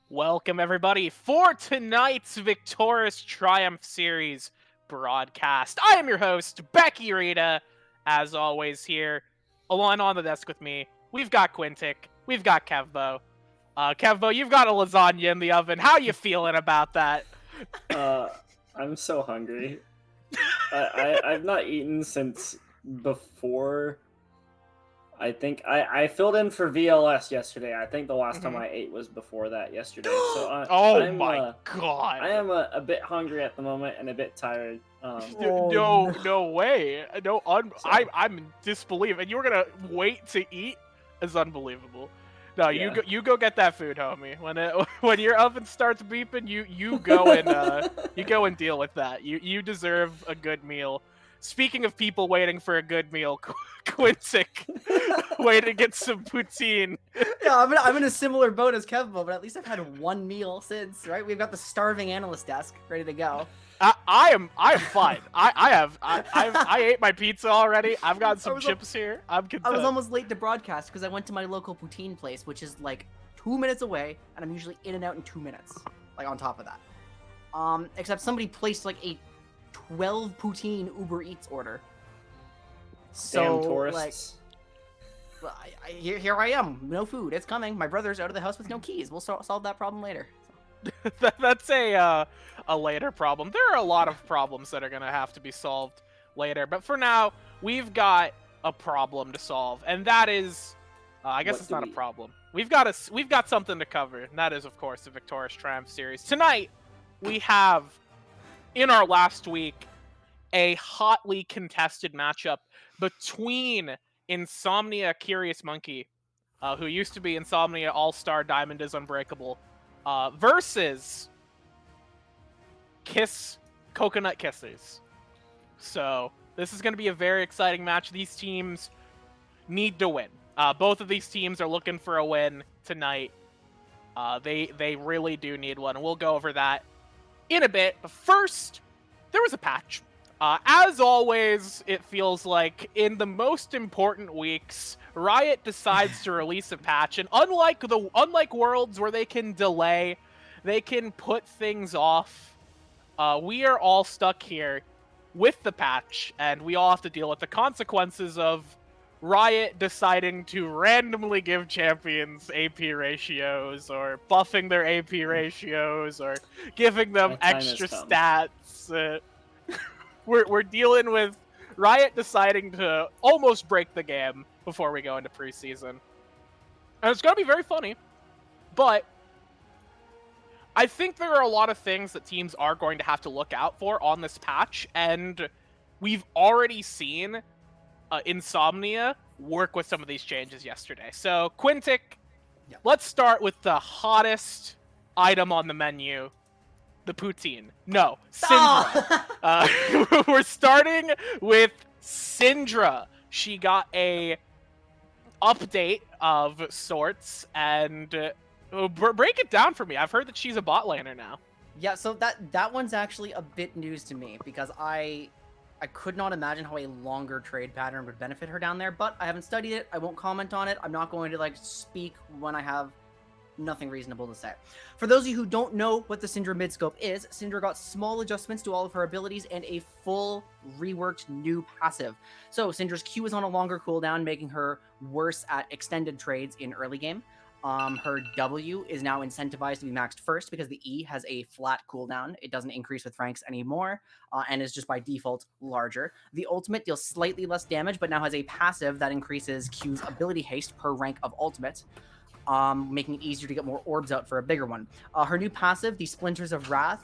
Welcome, everybody, for tonight's Victoris Triumph Series broadcast. I am your host, Becky Rita, as always here. Along on the desk with me, we've got Quintic, we've got Kevbo. Kevbo, you've got a lasagna in the oven. How you feeling about that? I'm so hungry. I've not eaten since before. I think I filled in for VLS yesterday. I think the last time I ate was before that yesterday. So Oh my god. I am a bit hungry at the moment and a bit tired. No way. So- I'm in disbelief. And you were gonna wait to eat? Is unbelievable. No, Yeah. you go get that food, homie. When your oven starts beeping, you go and deal with that. You deserve a good meal. Speaking of people waiting for a good meal, Quintic, way to get some poutine. Yeah, I'm in a similar boat as Kevbo, but at least I've had one meal since, right? We've got the starving analyst desk ready to go. I am fine. I ate my pizza already. I've got some chips here. I'm content. I was almost late to broadcast because I went to my local poutine place, which is like 2 minutes away, and I'm usually in and out in 2 minutes. Like on top of that, except somebody placed like a 12 poutine Uber Eats order. So Damn tourists. like, here I am, no food. It's coming. My brother's out of the house with no keys. We'll solve that problem later. That's a later problem. There are a lot of problems that are gonna have to be solved later, but for now, we've got a problem to solve, and that is, I guess it's not a problem. We've got something to cover, and that is, of course, the Victoris Triumph Series. Tonight, we have, in our last week, a hotly contested matchup between Insomnia Curious Monkey, who used to be Insomnia All-Star Diamond is Unbreakable, versus Kiss Coconut Kisses. So this is going to be a very exciting match. These teams need to win. Both of these teams are looking for a win tonight. They really do need one, and we'll go over that in a bit. But first, there was a patch. As always, it feels like in the most important weeks, Riot decides to release a patch, and unlike Worlds where they can delay, they can put things off. We are all stuck here with the patch, and we all have to deal with the consequences of Riot deciding to randomly give champions AP ratios, or buffing their AP ratios, or giving them extra stats. We're dealing with Riot deciding to almost break the game before we go into preseason. And it's going to be very funny, but I think there are a lot of things that teams are going to have to look out for on this patch, and we've already seen Insomnia work with some of these changes yesterday. So, Quintic, Let's start with the hottest item on the menu. The poutine. No, Syndra. Oh! We're starting with Syndra. She got a update of sorts, and break it down for me. I've heard that she's a bot laner now. Yeah, so that one's actually a bit news to me because I could not imagine how a longer trade pattern would benefit her down there, but I haven't studied it. I won't comment on it. I'm not going to speak when I have nothing reasonable to say. For those of you who don't know what the Syndra midscope is, Syndra got small adjustments to all of her abilities and a full reworked new passive. So Syndra's Q is on a longer cooldown, making her worse at extended trades in early game. Her W is now incentivized to be maxed first because the E has a flat cooldown. It doesn't increase with ranks anymore, and is just by default larger. The ultimate deals slightly less damage, but now has a passive that increases Q's ability haste per rank of ultimate, making it easier to get more orbs out for a bigger one. Her new passive, the Splinters of Wrath,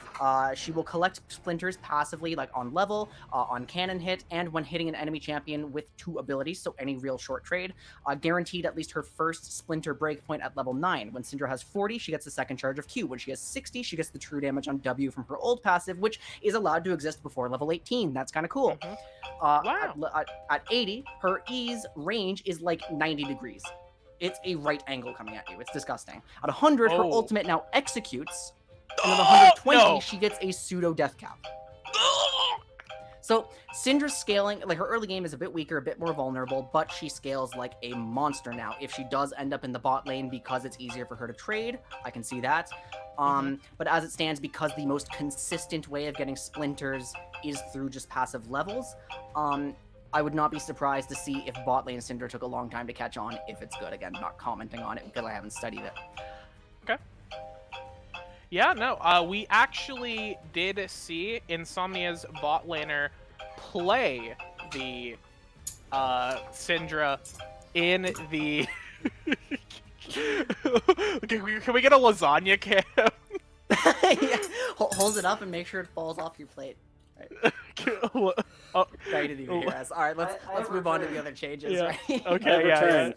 she will collect splinters passively, like on level, on cannon hit, and when hitting an enemy champion with 2 abilities, so any real short trade. Guaranteed at least her first splinter breakpoint at level 9. When Syndra has 40, she gets the second charge of Q. When she has 60, she gets the true damage on W from her old passive, which is allowed to exist before level 18. That's kind of cool. Wow. At 80, her E's range is like 90 degrees. It's a right angle coming at you. It's disgusting. At 100, her ultimate now executes, and at 120, she gets a pseudo death cap. So Syndra's scaling, like her early game is a bit weaker, a bit more vulnerable, but she scales like a monster now. If she does end up in the bot lane because it's easier for her to trade, I can see that. But as it stands, because the most consistent way of getting splinters is through just passive levels, I would not be surprised to see if bot lane Syndra took a long time to catch on, if it's good. Again, not commenting on it because I haven't studied it. Okay. Yeah, no, we actually did see Insomnia's bot laner play the Syndra in the... Can we get a lasagna cam? Yeah. Hold it up and make sure it falls off your plate. Right. Oh. Sorry to do your ass. All right, let's move on to the other changes. Yeah. Right? Okay, yeah.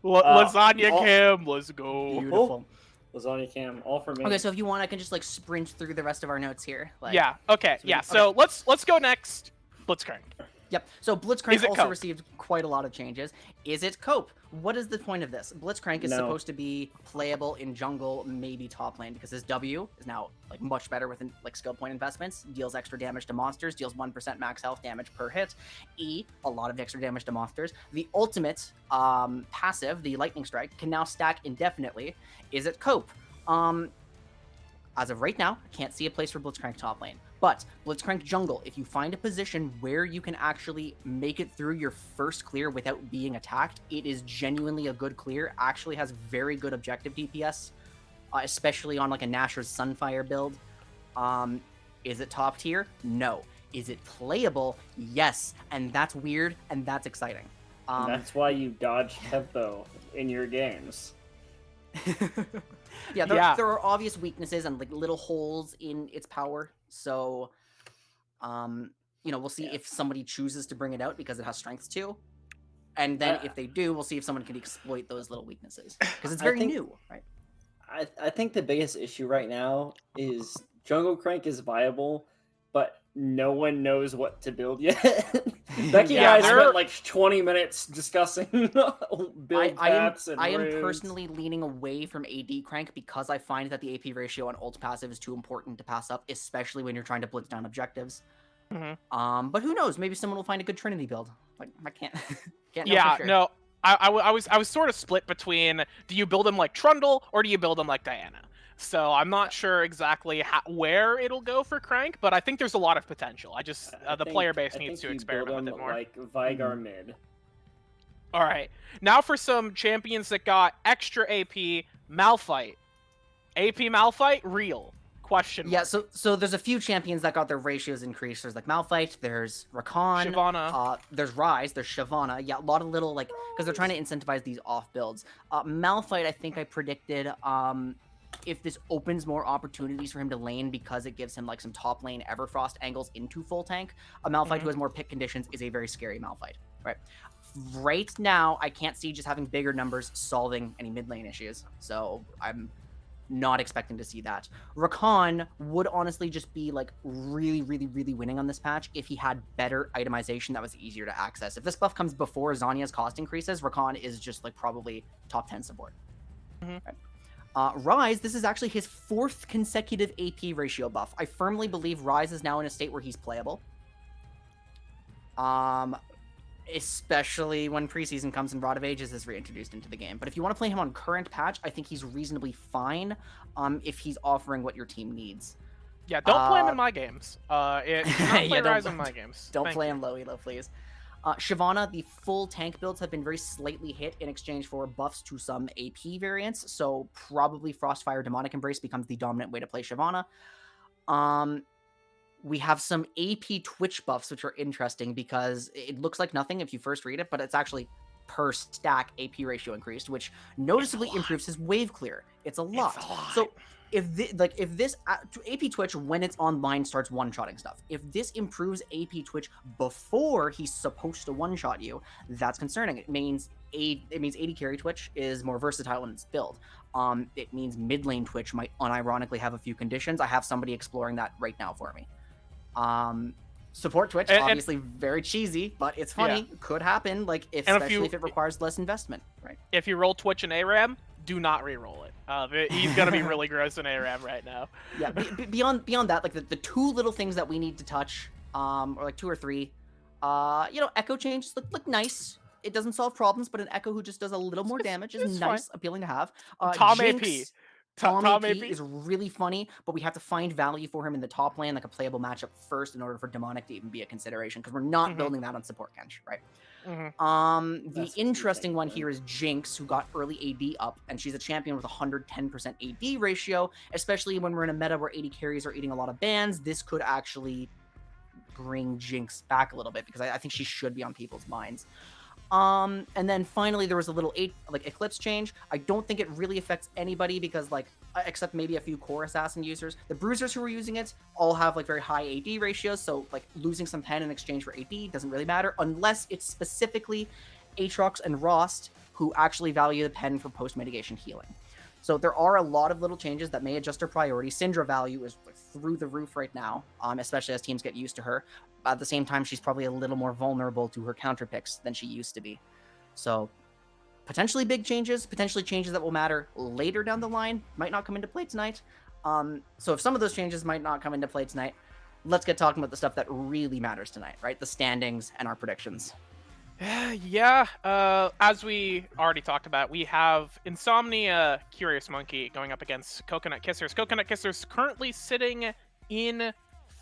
Lasagna cam, let's go. Beautiful. Lasagna cam, all for me. Okay, so if you want, I can just like sprint through the rest of our notes here. Like, Yeah. Okay. So Yeah. okay. So let's go next. Blitzcrank. Yep. So Blitzcrank Is it also cope? received quite a lot of changes. Is it cope? What is the point of this? Blitzcrank is No. supposed to be playable in jungle, maybe top lane, because his W is now like much better with like skill point investments. Deals extra damage to monsters. Deals 1% max health damage per hit. E, a lot of extra damage to monsters. The ultimate passive, the lightning strike, can now stack indefinitely. Is it cope? As of right now, I can't see a place for Blitzcrank top lane. But Blitzcrank jungle, if you find a position where you can actually make it through your first clear without being attacked, it is genuinely a good clear. Actually has very good objective DPS, especially on like a Nashor's Sunfire build. Is it top tier? No. Is it playable? Yes. And that's weird and that's exciting. And that's why you dodge tempo in your games. Yeah, there are obvious weaknesses and like little holes in its power. So, we'll see if somebody chooses to bring it out because it has strengths too. And then if they do, we'll see if someone can exploit those little weaknesses because it's very new, right? I think the biggest issue right now is Jungle Crank is viable, but no one knows what to build yet. Becky and I spent like 20 minutes discussing build paths and I am runes. personally leaning away from AD Crank because I find that the AP ratio on ult passive is too important to pass up, especially when you're trying to blitz down objectives. But who knows? Maybe someone will find a good Trinity build. Like I can't know Yeah, for sure. no. I was sort of split between, do you build him like Trundle or do you build him like Diana? So I'm not sure exactly where it'll go for Crank, but I think there's a lot of potential. The player base needs to experiment with it more. Like Vigar mid. All right, now for some champions that got extra AP. Malphite. AP Malphite, real? Question mark. Yeah, so there's a few champions that got their ratios increased. There's like Malphite, there's Rakan, Shyvana. There's Ryze, there's Shyvana. Yeah, a lot of little like because they're trying to incentivize these off builds. Malphite, I think I predicted. If this opens more opportunities for him to lane because it gives him like some top lane Everfrost angles into full tank, a Malphite who has more pick conditions is a very scary Malphite, right? Right now, I can't see just having bigger numbers solving any mid lane issues, so I'm not expecting to see that. Rakan would honestly just be like really, really, really winning on this patch if he had better itemization that was easier to access. If this buff comes before Zhonya's cost increases, Rakan is just like probably top 10 support. Right? Ryze, this is actually his 4th consecutive AP ratio buff. I firmly believe Ryze is now in a state where he's playable. Especially when preseason comes and Rod of Ages is reintroduced into the game. But if you want to play him on current patch, I think he's reasonably fine if he's offering what your team needs. Yeah, don't play him in my games. Don't play Ryze in my games. Don't play him low elo, please. Shyvana, the full tank builds have been very slightly hit in exchange for buffs to some AP variants, so probably Frostfire Demonic Embrace becomes the dominant way to play Shyvana. We have some AP Twitch buffs, which are interesting because it looks like nothing if you first read it, but it's actually per stack AP ratio increased, which noticeably improves his wave clear. It's a lot. So if this AP Twitch when it's online starts one-shotting stuff, if this improves AP Twitch before he's supposed to one-shot you, that's concerning. It means AD carry Twitch is more versatile in its build. It means mid lane Twitch might unironically have a few conditions. I have somebody exploring that right now for me. Support Twitch, obviously very cheesy, but it's funny. Yeah. Could happen, like especially if it requires less investment, right? If you roll Twitch and ARAM, do not re-roll it. He's gonna be really gross in ARAM right now. Yeah, beyond that, like the two little things that we need to touch or like 2 or 3. Echo changes look nice. It doesn't solve problems, but an Echo who just does a little more damage is it's nice, appealing to have. Tom Jinx, AP. Tom Tom AP AP? is really funny, but we have to find value for him in the top lane, like a playable matchup first, in order for Demonic to even be a consideration, because we're not building that on support Kench, right? The interesting one here is Jinx, who got early AD up, and she's a champion with 110% AD ratio, especially when we're in a meta where AD carries are eating a lot of bans. This could actually bring Jinx back a little bit, because I think she should be on people's minds. And then finally there was a little Eclipse change. I don't think it really affects anybody, because except maybe a few core assassin users. The bruisers who are using it all have very high AD ratios, so losing some pen in exchange for AD doesn't really matter, unless it's specifically Aatrox and Rost who actually value the pen for post-mitigation healing. So there are a lot of little changes that may adjust her priority. Syndra value is through the roof right now, especially as teams get used to her. At the same time, she's probably a little more vulnerable to her counter picks than she used to be. So potentially big changes, potentially changes that will matter later down the line, might not come into play tonight. So if some of those changes might not come into play tonight, let's get talking about the stuff that really matters tonight, right? The standings and our predictions. Yeah, as we already talked about, we have Insomnia Curious Monkey going up against Coconut Kissers. Coconut Kissers currently sitting in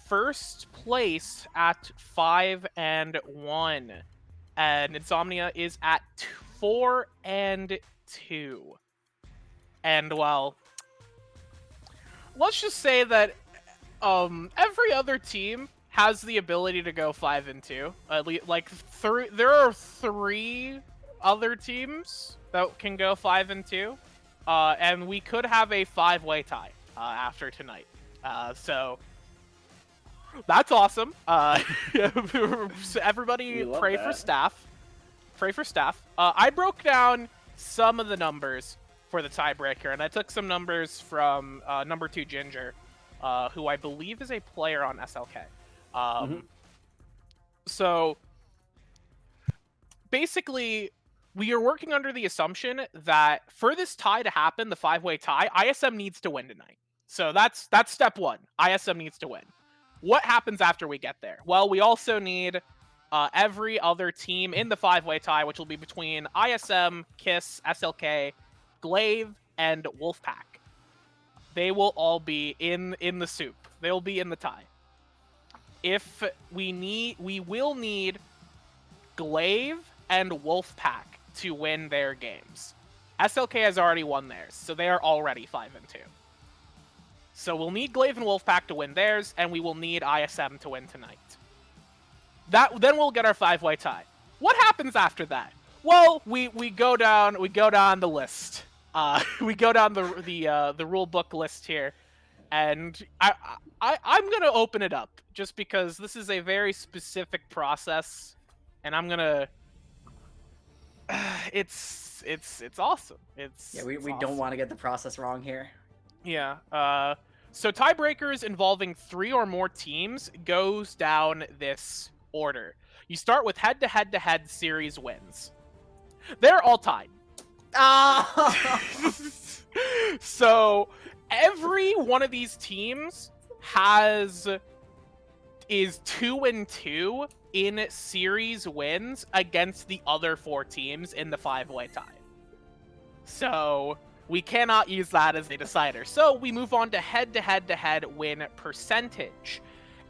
first place at 5-1, and Insomnia is at 4-2. And well, let's just say that every other team has the ability to go 5-2. There are 3 other teams that can go 5-2, and we could have a 5-way tie after tonight. So that's awesome. So everybody pray for staff. Pray for staff. I broke down some of the numbers for the tiebreaker, and I took some numbers from number 2 Ginger, who I believe is a player on SLK. So basically, we are working under the assumption that for this tie to happen, the 5-way tie, ISM needs to win tonight. So that's step 1. ISM needs to win. What happens after we get there? Well, we also need every other team in the 5-way tie, which will be between ISM, KISS, SLK, Glaive, and Wolfpack. They will all be in the soup. They will be in the tie. If we will need Glaive and Wolfpack to win their games. SLK has already won theirs, so they are already 5-2. So we'll need Glaive and Wolfpack to win theirs, and we will need ISM to win tonight. Then we'll get our 5-way tie. What happens after that? Well, we go down the list. We go down the rule book list here. And I'm gonna open it up just because this is a very specific process, and I'm gonna. It's awesome. We awesome. don't want to get the process wrong here. Yeah. So tiebreakers involving 3 or more teams goes down this order. You start with head-to-head series wins. They're all tied. So every one of these teams is 2-2 in series wins against the other 4 teams in the 5-way tie. So we cannot use that as a decider. So we move on to head-to-head win percentage.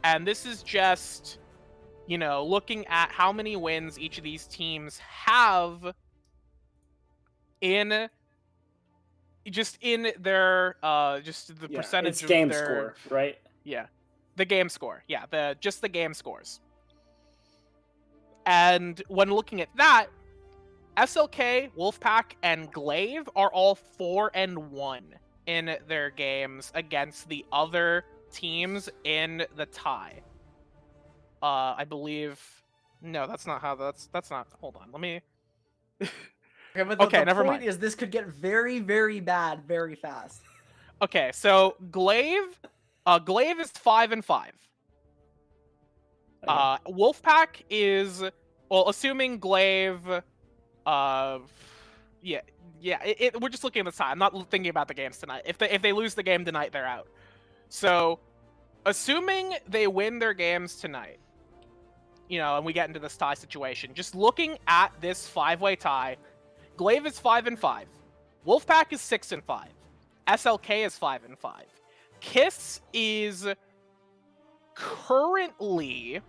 And this is just, looking at how many wins each of these teams have in their the percentage it's of game their score, right? Yeah. The game score. Yeah, the game scores. And when looking at that, SLK, Wolfpack, and Glaive are all 4-1 in their games against the other teams in the tie. I believe. No, that's not how. That's not. Hold on. Let me. Okay, never point mind. is this could get very, very bad very fast. Okay, so Glaive is 5-5. Wolfpack is, well, assuming Glaive, we're just looking at the time. I'm not thinking about the games tonight. If they lose the game tonight, they're out. So, assuming they win their games tonight, and we get into this tie situation, just looking at this 5-way tie, Glaive is 5-5. Wolfpack is 6-5. SLK is 5-5. Kiss is currently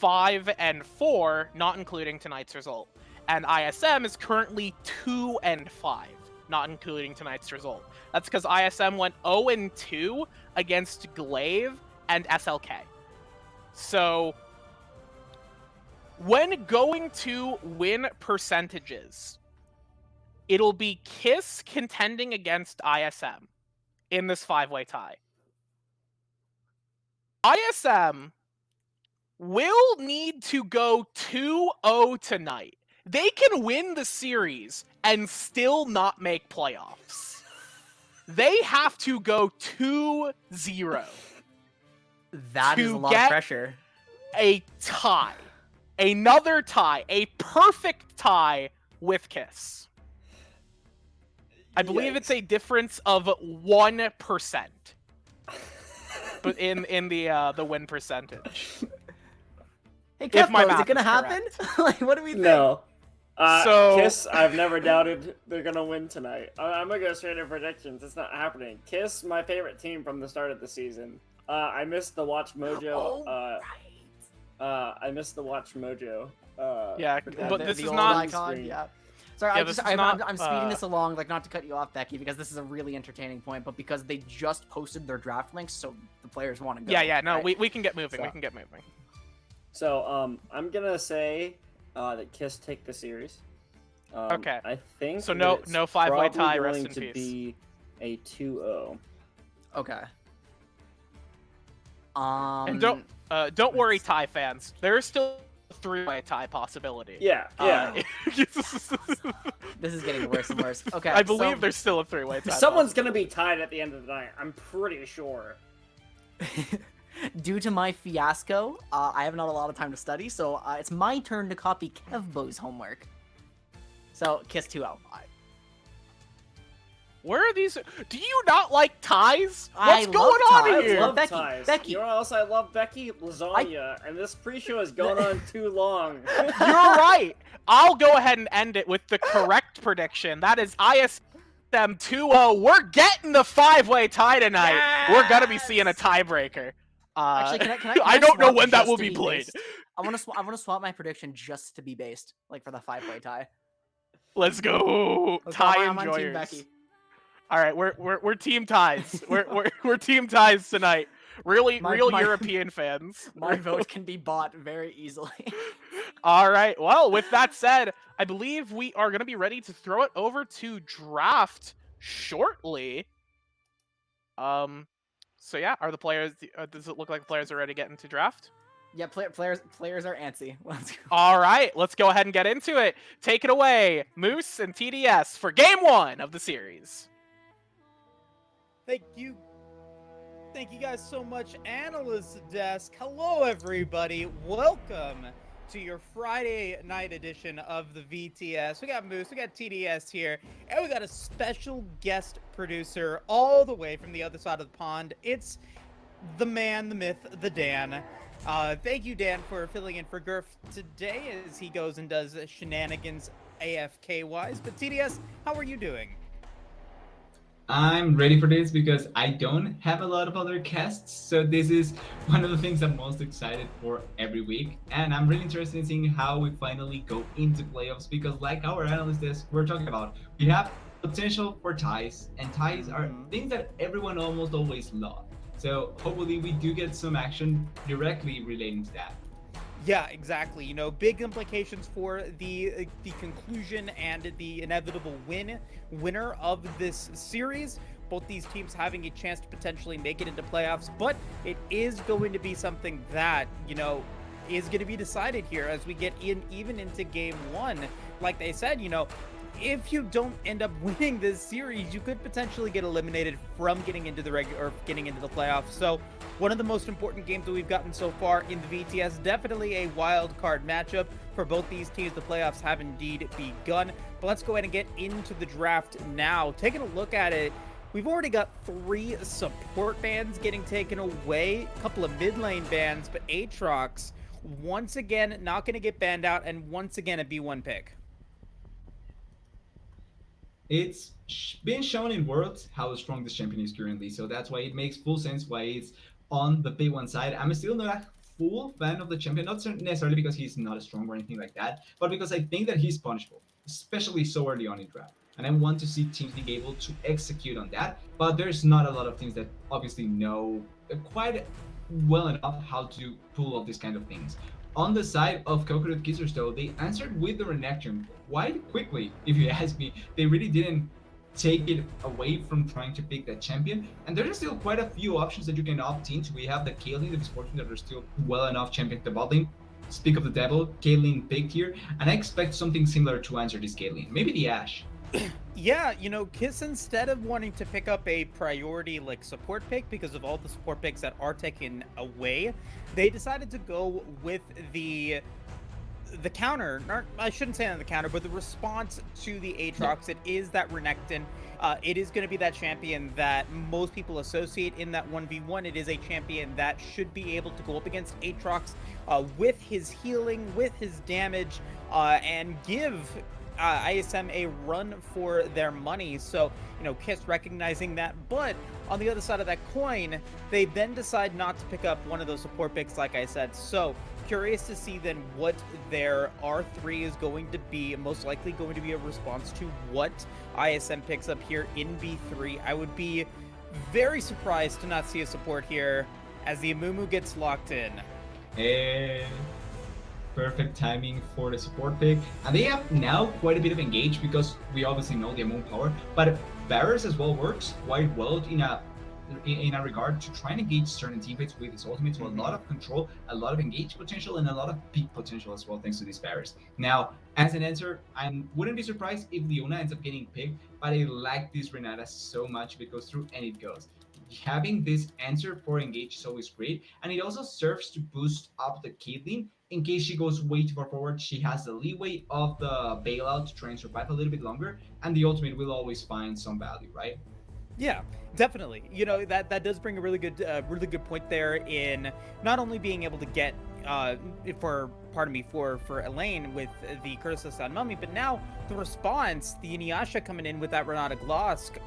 5-4, not including tonight's result. And ISM is currently 2-5, not including tonight's result. That's because ISM went 0-2 against Glaive and SLK. So, when going to win percentages, it'll be Kiss contending against ISM in this 5-way tie. ISM will need to go 2-0 tonight. They can win the series and still not make playoffs. They have to go 2-0. That is a lot of pressure. A tie. Another tie. A perfect tie with Kiss. I believe it's a difference of 1%. But in the win percentage. Hey, Kevmo, is it gonna happen? Like, what do we think? No. Kiss, I've never doubted they're gonna win tonight. I'm gonna go straight to predictions. It's not happening. Kiss, my favorite team from the start of the season. I missed the Watch Mojo. I missed the Watch Mojo. But this is not icon. Yeah. Sorry, I'm speeding this along, like, not to cut you off, Becky, because this is a really entertaining point, but because they just posted their draft links, so the players want to go. No, right? we can get moving. So. We can get moving. So, I'm gonna say that Kiss take the series. Okay. I think so. No 5-way tie. Rest in peace. Going to be a 2-0. Okay. And don't worry, tie fans. There is still a 3-way tie possibility. Yeah. This is getting worse and worse. Okay. I believe there's still a 3-way tie. Someone's gonna be tied at the end of the night. I'm pretty sure. Due to my fiasco, I have not a lot of time to study, so it's my turn to copy Kevbo's homework. So, Kiss 2-0. Where are these? Do you not like ties? What's going on here? I love ties. Becky. You know what else I love, Becky? Lasagna. And this pre-show has gone on too long. You're right. I'll go ahead and end it with the correct prediction. That is ISM 2-0. We're getting the 5-way tie tonight. Yes! We're gonna be seeing a tiebreaker. Actually, can I don't know when that will be played. I want to swap my prediction just to be based, like, for the 5-way tie. Let's go, tie enjoyers. Team Becky. All right, we're team ties. We're team ties tonight. Real European fans. My vote can be bought very easily. All right. Well, with that said, I believe we are going to be ready to throw it over to draft shortly. So yeah, are the players? Does it look like the players are ready to get into draft? Yeah, players are antsy. Let's go. All right, let's go ahead and get into it. Take it away, Moose and TDS, for Game 1 of the series. Thank you guys so much, Analyst Desk. Hello, everybody. Welcome to your Friday night edition of the VTS. We got Moose, we got TDS here, and we got a special guest producer all the way from the other side of the pond. It's the man, the myth, the Dan. Thank you, Dan, for filling in for Gurf today as he goes and does shenanigans AFK-wise. But TDS, how are you doing? I'm ready for this because I don't have a lot of other casts, so this is one of the things I'm most excited for every week, and I'm really interested in seeing how we finally go into playoffs because, like our analyst desk we're talking about, we have potential for ties, and ties are things that everyone almost always loves. So hopefully we do get some action directly relating to that. Yeah, exactly. You know, big implications for the conclusion and the inevitable winner of this series. Both these teams having a chance to potentially make it into playoffs, but it is going to be something that, you know, is going to be decided here as we get even into Game 1. Like they said, you know, if you don't end up winning this series, you could potentially get eliminated from getting into the playoffs. So one of the most important games that we've gotten so far in the VTS, definitely a wild card matchup for both these teams. The playoffs have indeed begun. But let's go ahead and get into the draft now. Taking a look at it, we've already got 3 support bans getting taken away, a couple of mid lane bans, but Aatrox once again, not going to get banned out, and once again a B1 pick. It's been shown in Worlds how strong this champion is currently, so that's why it makes full sense why it's on the P1 side. I'm still not a full fan of the champion, not necessarily because he's not strong or anything like that, but because I think that he's punishable, especially so early on in draft. And I want to see teams being able to execute on that, but there's not a lot of teams that obviously know quite well enough how to pull off these kind of things. On the side of Coconut Kissers, though, they answered with the Renekton quite quickly, if you ask me. They really didn't take it away from trying to pick that champion. And there are still quite a few options that you can opt into. We have the Kaylin, the Esports that are still well enough champion to bot lane. Speak of the devil, Kaylin picked here, and I expect something similar to answer this Kaylin. Maybe the Ashe. Yeah, you know, Kiss, instead of wanting to pick up a priority like support pick because of all the support picks that are taken away, they decided to go with the counter. I shouldn't say on the counter, but the response to the Aatrox. It is that Renekton. It is going to be that champion that most people associate in that 1v1. It is a champion that should be able to go up against Aatrox with his healing, with his damage, and give ISM a run for their money. So, you know, Kiss recognizing that, but on the other side of that coin, they then decide not to pick up one of those support picks, like I said. So, curious to see then what their R3 is going to be, most likely going to be a response to what ISM picks up here in B3. I would be very surprised to not see a support here as the Amumu gets locked in. Perfect timing for the support pick, and they have now quite a bit of engage because we obviously know the Amumu power, but Varus as well works quite well in a regard to try and engage certain teammates with his ultimate, so a lot of control, a lot of engage potential, and a lot of peak potential as well thanks to this Varus. Now, as an answer, I wouldn't be surprised if Leona ends up getting picked, but I like this Renata so much because through and it goes. Having this answer for engage so is great, and it also serves to boost up the Caitlyn. In case she goes way too far forward, she has the leeway of the bailout to try and survive a little bit longer, and the ultimate will always find some value, right? Yeah, definitely. You know, that does bring a really good point there in not only being able to get for Elaine with the Curse of Sun Mummy, but now the response, the Inuyasha coming in with that Renata Glosk.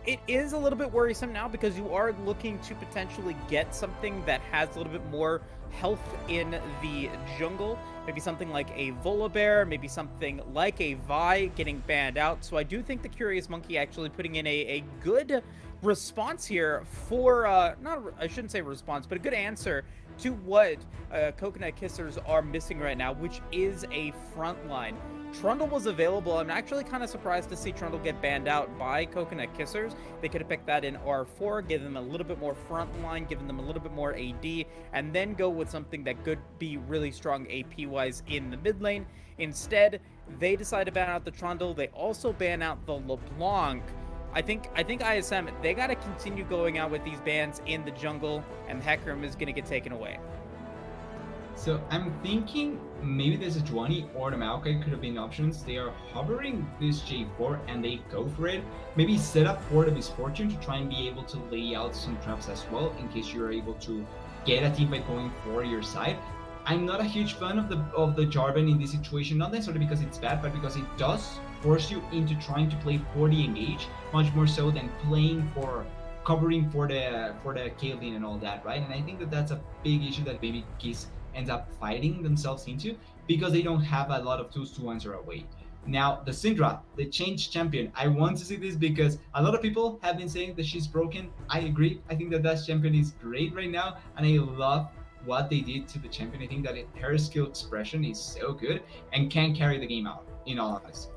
It is a little bit worrisome now because you are looking to potentially get something that has a little bit more health in the jungle. Maybe something like a Volibear, maybe something like a Vi getting banned out. So I do think the Curious Monkey actually putting in a good response here for, I shouldn't say response, but a good answer to what Coconut Kissers are missing right now, which is a front line. Trundle was available. I'm actually kind of surprised to see Trundle get banned out by Coconut Kissers. They could have picked that in R4, give them a little bit more front line, giving them a little bit more AD, and then go with something that could be really strong AP-wise in the mid lane. Instead, they decide to ban out the Trundle. They also ban out the LeBlanc. I think ISM, they got to continue going out with these bans in the jungle, and Hecarim is going to get taken away. So I'm thinking maybe the Sejuani or the Maokai could have been options. They are hovering this J4 and they go for it. Maybe set up for the Misfortune to try and be able to lay out some traps as well in case you're able to get a teammate going for your side. I'm not a huge fan of the Jarvan in this situation, not necessarily because it's bad, but because it does force you into trying to play for the engage much more so than playing for covering for the Kaylin and all that, right? And I think that that's a big issue that maybe Kiss ends up fighting themselves into because they don't have a lot of tools to answer away. Now, the Syndra, the changed champion. I want to see this because a lot of people have been saying that she's broken. I agree. I think that champion is great right now, and I love what they did to the champion. I think that her skill expression is so good and can carry the game out, in all honesty.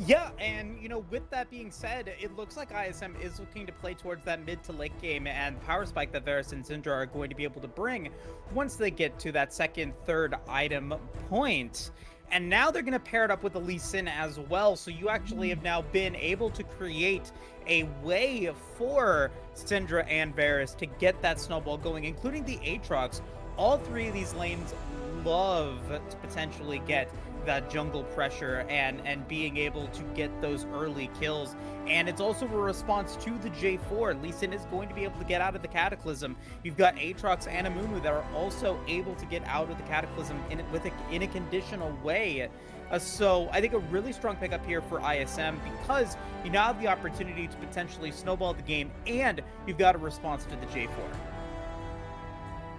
Yeah, and you know, with that being said, it looks like ISM is looking to play towards that mid to late game and power spike that Varus and Syndra are going to be able to bring once they get to that second, third item point. And now they're going to pair it up with the Lee Sin as well, so you actually have now been able to create a way for Syndra and Varus to get that snowball going, including the Aatrox. all three of these lanes love to potentially get that jungle pressure and being able to get those early kills. And it's also a response to the J4. Lee Sin is going to be able to get out of the Cataclysm. You've got Aatrox and Amumu that are also able to get out of the Cataclysm in a conditional way. So I think a really strong pickup here for ISM, because you now have the opportunity to potentially snowball the game, and you've got a response to the J4.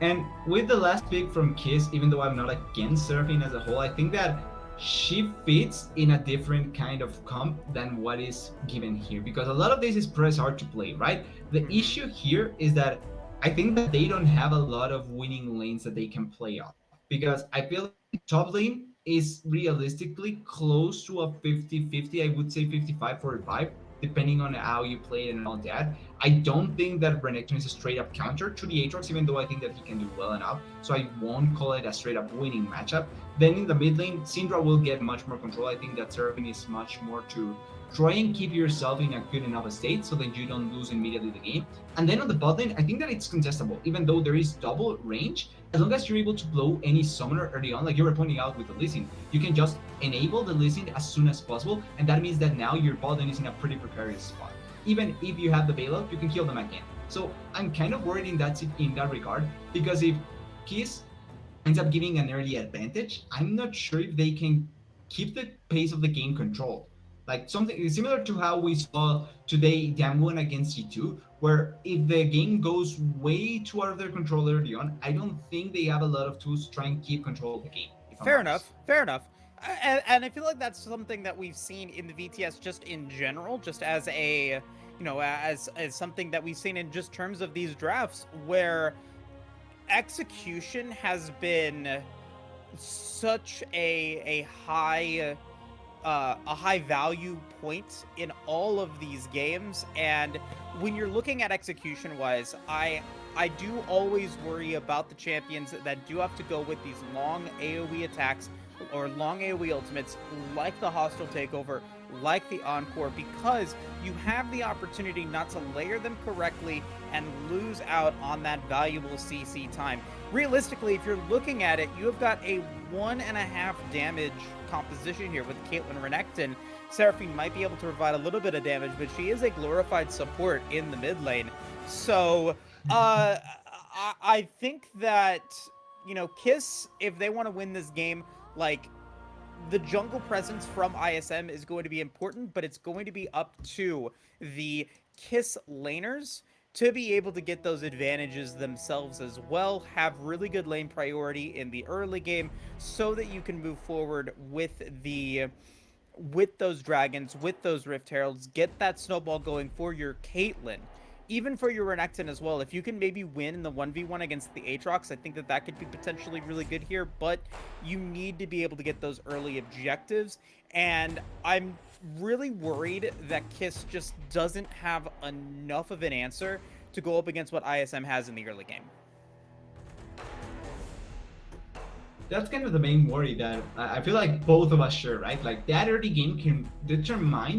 And with the last pick from Kiss, even though I'm not against Seraphine as a whole, I think that she fits in a different kind of comp than what is given here, because a lot of this is press hard to play, right? The issue here is that I think that they don't have a lot of winning lanes that they can play off, because I feel like top lane is realistically close to a 50-50. I would say 55-45, depending on how you play it and all that. I don't think that Renekton is a straight up counter to the Aatrox, even though I think that he can do well enough. So I won't call it a straight up winning matchup. Then in the mid lane, Syndra will get much more control. I think that Seraphine is much more to try and keep yourself in a good enough state so that you don't lose immediately the game. And then on the bot lane, I think that it's contestable, even though there is double range. As long as you're able to blow any summoner early on, like you were pointing out with the Lee Sin, you can just enable the Lee Sin as soon as possible, and that means that now your bot lane is in a pretty precarious spot. Even if you have the bailout, you can kill them again. So I'm kind of worried in that regard, because if Kiss ends up giving an early advantage, I'm not sure if they can keep the pace of the game controlled. Like something similar to how we saw today Damwon against G2, where if the game goes way too out of their control early on, I don't think they have a lot of tools to try and keep control of the game. Fair enough. And I feel like that's something that we've seen in the VTS just in general, just as a, as something that we've seen in just terms of these drafts, where execution has been such a high value point in all of these games. And when you're looking at execution wise, I do always worry about the champions that do have to go with these long AoE attacks or long AoE ultimates, like the Hostile Takeover, like the Encore, because you have the opportunity not to layer them correctly and lose out on that valuable CC time. Realistically, if you're looking at it, you have got a 1.5 damage composition here with Caitlyn Renekton. Seraphine might be able to provide a little bit of damage, but she is a glorified support in the mid lane. So I think that, Kiss, if they want to win this game, like, the jungle presence from ISM is going to be important, but it's going to be up to the Kiss laners to be able to get those advantages themselves as well, have really good lane priority in the early game so that you can move forward with those dragons, with those Rift Heralds, get that snowball going for your Caitlyn. Even for your Renekton as well, if you can maybe win in the 1v1 against the Aatrox, I think that could be potentially really good here, but you need to be able to get those early objectives, and I'm really worried that Kiss just doesn't have enough of an answer to go up against what ISM has in the early game. That's kind of the main worry that I feel like both of us share, right? Like, that early game can determine not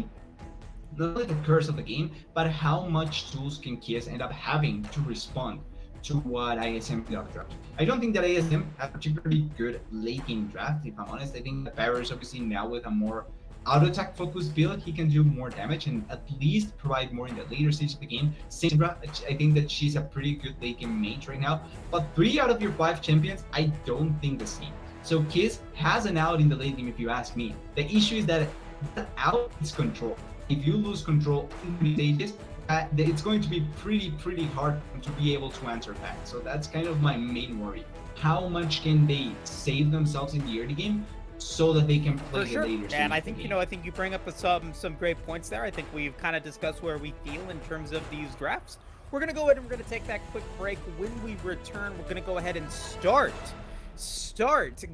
only the curse of the game, but how much tools can Kiss end up having to respond to what ISM draft. I don't think that ISM has a particularly good late game draft, if I'm honest. I think that Barrier is obviously now with a more auto attack focused build, he can do more damage and at least provide more in the later stage of the game. Syndra, I think that she's a pretty good late game mage right now, but 3 out of your 5 champions, I don't think the same. So Kiss has an out in the late game, if you ask me. The issue is that out is control. If you lose control in the stages, it's going to be pretty hard to be able to answer back. So that's kind of my main worry. How much can they save themselves in the early game so that they can play the later stage? And I think, I think you bring up some great points there. I think we've kind of discussed where we feel in terms of these drafts. We're going to go ahead and we're going to take that quick break. When we return, we're going to go ahead and start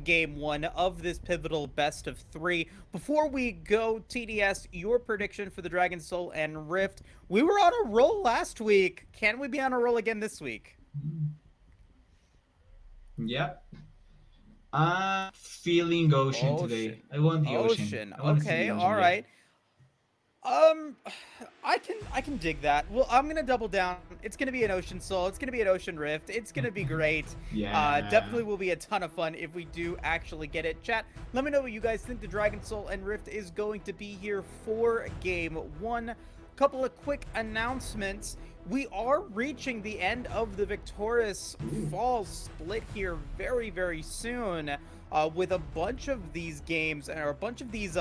game 1 of this pivotal best of 3. Before we go, TDS, your prediction for the Dragon Soul and Rift. We were on a roll last week. Can we be on a roll again this week? Yep. Feeling ocean today. I want the ocean. Okay, all right. I can dig that. Well, I'm gonna double down. It's gonna be an Ocean Soul. It's gonna be an Ocean Rift. It's gonna be great. Yeah. Definitely will be a ton of fun if we do actually get it. Chat, let me know what you guys think the Dragon Soul and Rift is going to be here for Game 1. Couple of quick announcements. We are reaching the end of the Victoris fall split here very, very soon, with a bunch of these games or a bunch of these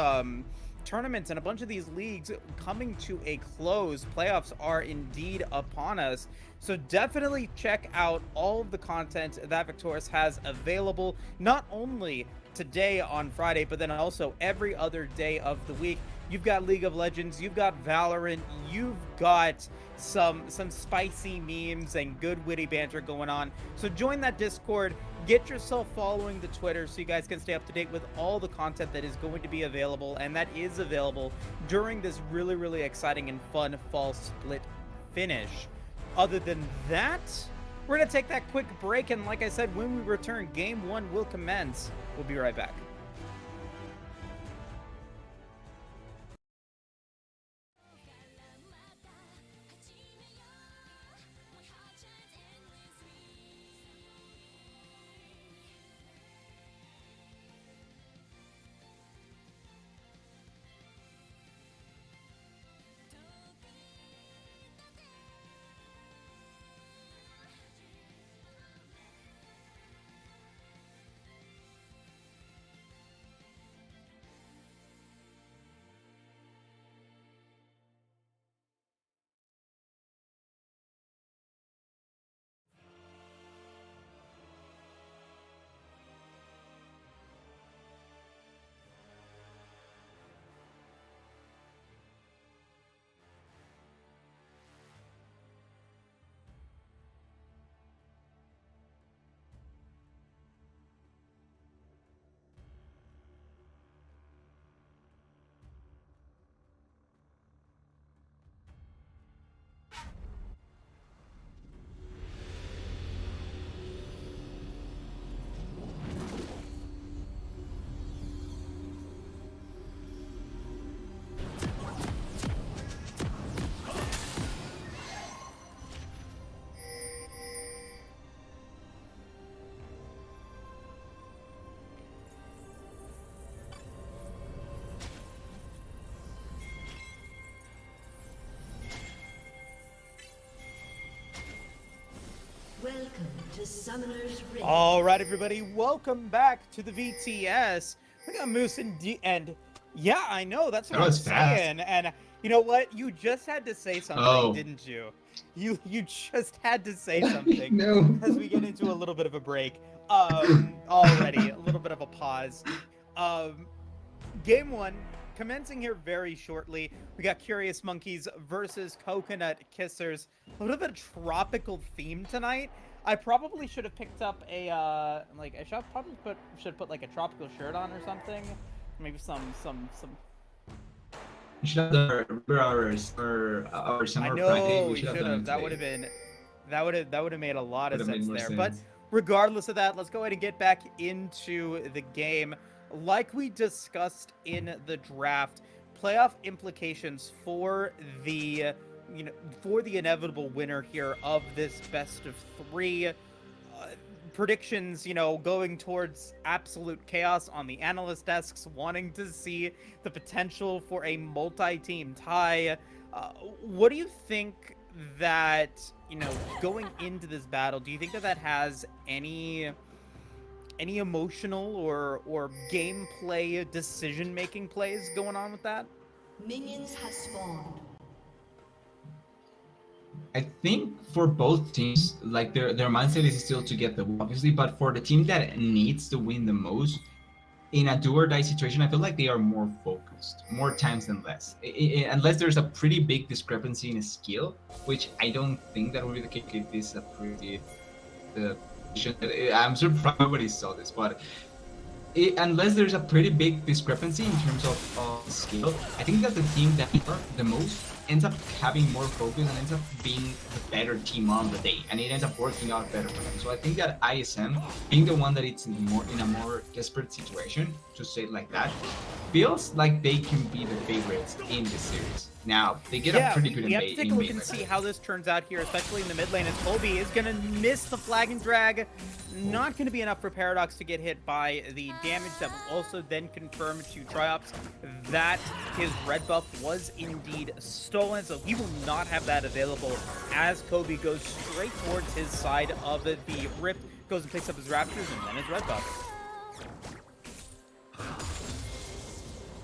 tournaments and a bunch of these leagues coming to a close. Playoffs are indeed upon us. So definitely check out all of the content that Victoris has available, not only today on Friday, but then also every other day of the week. You've got League of Legends, you've got Valorant, you've got some spicy memes and good witty banter going on. So join that Discord, get yourself following the Twitter so you guys can stay up to date with all the content that is going to be available and that is available during this really, really exciting and fun fall split finish. Other than that, we're going to take that quick break, and like I said, when we return, Game 1 will commence. We'll be right back. Welcome to Summoner's Rift. All right, everybody, welcome back to the VTS. We got Moose and yeah, I know, that's what That I'm was fast. saying. And you know what? You just had to say something, Oh. didn't you? You just had to say something. No. As we get into a little bit of a break. Already, a little bit of a pause. Game 1 commencing here very shortly. We got Curious Monkeys versus Coconut Kissers. A little bit of tropical theme tonight. I probably should have picked up a I should put like a tropical shirt on or something. Maybe some. We should have our summer I Friday. know We we should should done have. it That would have today. been that would have made a lot of Would've made sense more there. sense. But regardless of that, let's go ahead and get back into the game. Like we discussed in the draft, playoff implications for the inevitable winner here of this best of 3. Predictions, going towards absolute chaos on the analyst desks, wanting to see the potential for a multi-team tie. What do you think that, going into this battle, do you think that has any emotional or gameplay decision-making plays going on with that? Minions have spawned. I think for both teams, like their mindset is still to get the win, obviously, but for the team that needs to win the most, in a do or die situation, I feel like they are more focused, more times than less. Unless there's a pretty big discrepancy in skill, which I don't think that will be the case. It is a pretty. I'm surprised nobody saw this, but unless there's a pretty big discrepancy in terms of skill, I think that the team that are the most ends up having more focus and ends up being the better team on the day, and it ends up working out better for them. So I think that ISM, being the one that it's in a more desperate situation, to say it like that, feels like they can be the favorites in this series. Now, they get a pretty good we have to take a look and see how this turns out here, especially in the mid lane, as Kobe is going to miss the flag and drag. Not going to be enough for Paradox to get hit by the damage that will also then confirm to Triops that his red buff was indeed stolen, so he will not have that available as Kobe goes straight towards his side of the rift, goes and picks up his Raptors and then his red buff.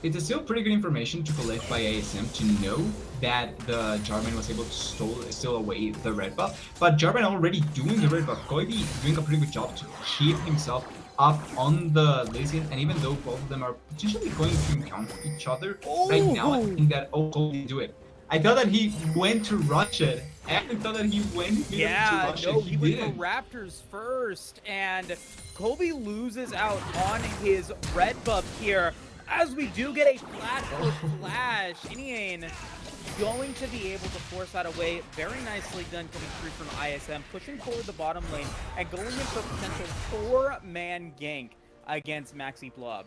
It's still pretty good information to collect by ISM to know that the Jarvan was able to steal away the red buff, but Jarvan already doing the red buff. Kobe doing a pretty good job to keep himself up on the lane, and even though both of them are potentially going to encounter each other right now, I think that Kobe do it. I thought that he went to rush it, and I thought that he went to rush it. He went for Raptors first, and Kobe loses out on his red buff here. As we do get a flash for flash, Iniane going to be able to force that away. Very nicely done coming through from ISM, pushing forward the bottom lane and going in for a potential 4-man gank against Maxi Blob.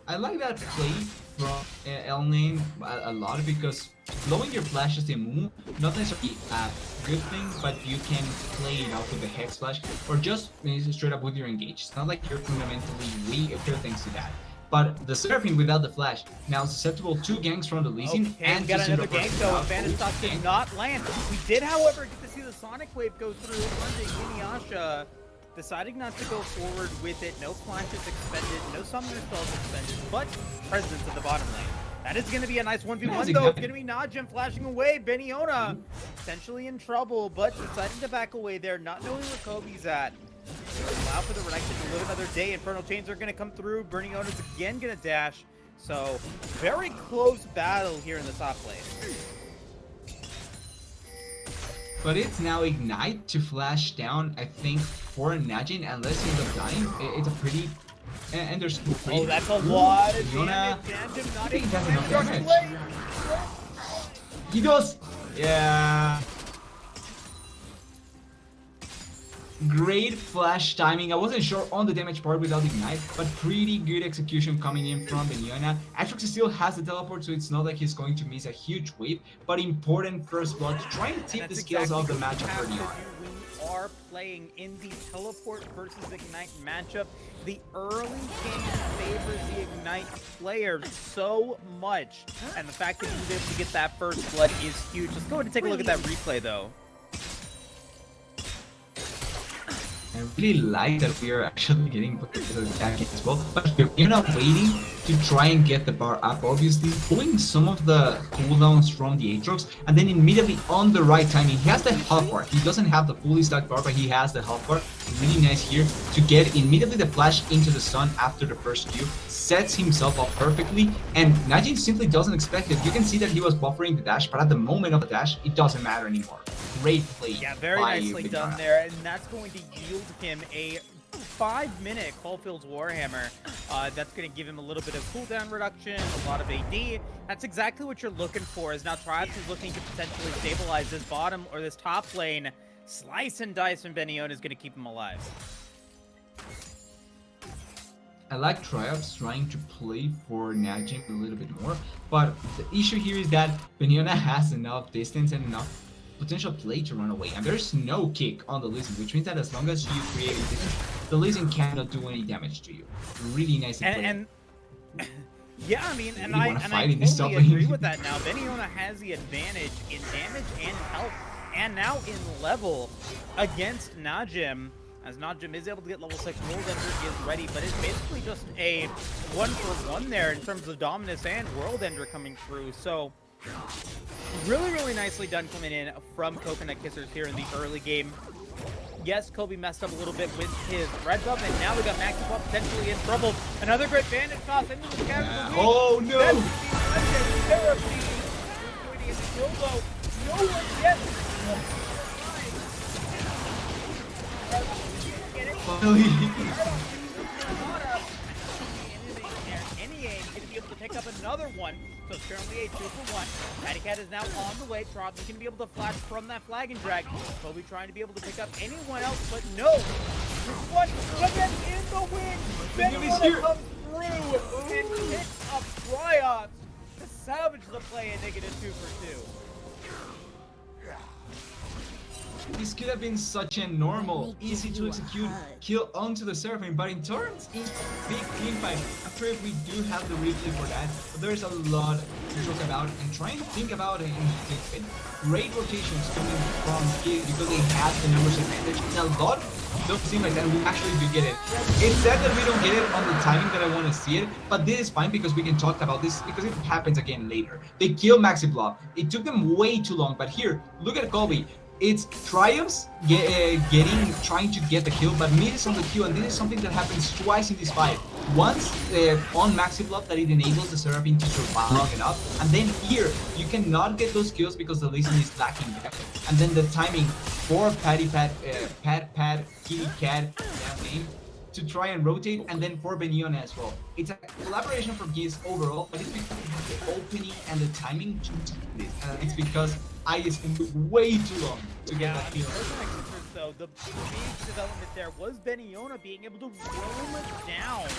I like that play from Elnane a lot, because blowing your flash as a move, not necessarily a good thing, but you can play it out with the Hex Flash or just straight up with your engage. It's not like you're fundamentally weaker thanks to that. But the Seraphine without the flash now susceptible to ganks from the Lee Sin and got another gank though. Advantage Toss did not land. We did, however, get to see the Sonic Wave go through onto Inuyasha, deciding not to go forward with it. No flashes expended, no summoner spells expended, but presence at the bottom lane. That is going to be a nice 1v1 though. It's going to be Najim flashing away. Beniona potentially in trouble, but deciding to back away there, not knowing where Kobe's at. Allow for the Renekton to live another day. Infernal Chains are going to come through. Berniona's again going to dash. So, very close battle here in the top lane. But it's now Ignite to flash down, I think, for Najin, unless he ends up dying. It's a pretty... And there's... Oh, that's a lot of Fiona, damage. I think he has enough damage. He does! Yeah... Great flash timing. I wasn't sure on the damage part without Ignite, but pretty good execution coming in from Beniona. Atrox still has the teleport, so it's not like he's going to miss a huge wave, but important first blood to try and tip the skills of the matchup for Neon. We are playing in the teleport versus Ignite matchup. The early game favors the Ignite player so much, and the fact that he was able to get that first blood is huge. Let's go ahead and take a look at that replay though. I really like that we are actually getting attacking as well, but we're not waiting to try and get the bar up, obviously, pulling some of the cooldowns from the Aatrox, and then immediately on the right timing, he has the health bar. He doesn't have the fully stacked bar, but he has the health bar. Really nice here to get immediately the flash into the sun after the first Q, sets himself up perfectly, and Najin simply doesn't expect it. You can see that he was buffering the dash, but at the moment of the dash, it doesn't matter anymore. Great play. Yeah, very nicely done there, and that's going to yield him a 5-minute Caulfield's Warhammer. That's going to give him a little bit of cooldown reduction, a lot of AD. That's exactly what you're looking for, as now Triops is looking to potentially stabilize this bottom or this top lane. Slice and dice from Beniona is going to keep him alive. I like Triops trying to play for Najim a little bit more, but the issue here is that Beniona has enough distance and enough potential play to run away, and there's no kick on the Lee Sin, which means that as long as you create distance, the Lee Sin cannot do any damage to you. Really nice play. And yeah, I mean, and I totally agree with that now. Beniona has the advantage in damage and health, and now in level against Najim, as Najim is able to get level 6. World Ender is ready, but it's basically just a 1-for-1 there in terms of Dominus and World Ender coming through. So really nicely done coming in from Coconut Kissers here in the early game. Yes, Kobe messed up a little bit with his red buff, and now we got Maxi Buff potentially in trouble. Another great bandit toss into the scatter. Oh no! No one yet. Finally. Any aim to be able to pick up another one. So it's currently a 2-for-1. Pattycat is now on the way. Trobs is going to be able to flash from that flag and drag. Kobe trying to be able to pick up anyone else, but no. What? Again in the wing. Beniola comes through and picks up Tryops to salvage the play and make it a 2-for-2. This could have been such a normal, easy to execute kill onto the Seraphim, but in turns into big team fight. I'm sure if we do have the replay for that, but there's a lot to talk about and trying to think about it in great rotations coming from here because they have the numbers advantage and a lot don't seem like that we actually do get it. It's sad that we don't get it on the timing that I want to see it, but this is fine because we can talk about this because it happens again later. They kill Maxi Blob. It took them way too long, but here, look at Colby. It's Triumphs trying to get the kill, but Mid is on the queue, and this is something that happens twice in this fight. Once on Maxi Blob that it enables the Seraphim to survive long enough, and then here you cannot get those kills because the Lee Sin is lacking there. And then the timing for Patty Kitty Cat, that name, to try and rotate, and then for Beniola as well. It's a collaboration from Giz overall, but it's because of the opening and the timing to this. It's because ISM took way too long to get that kill. Though the big development there was Beniola being able to roam it down. It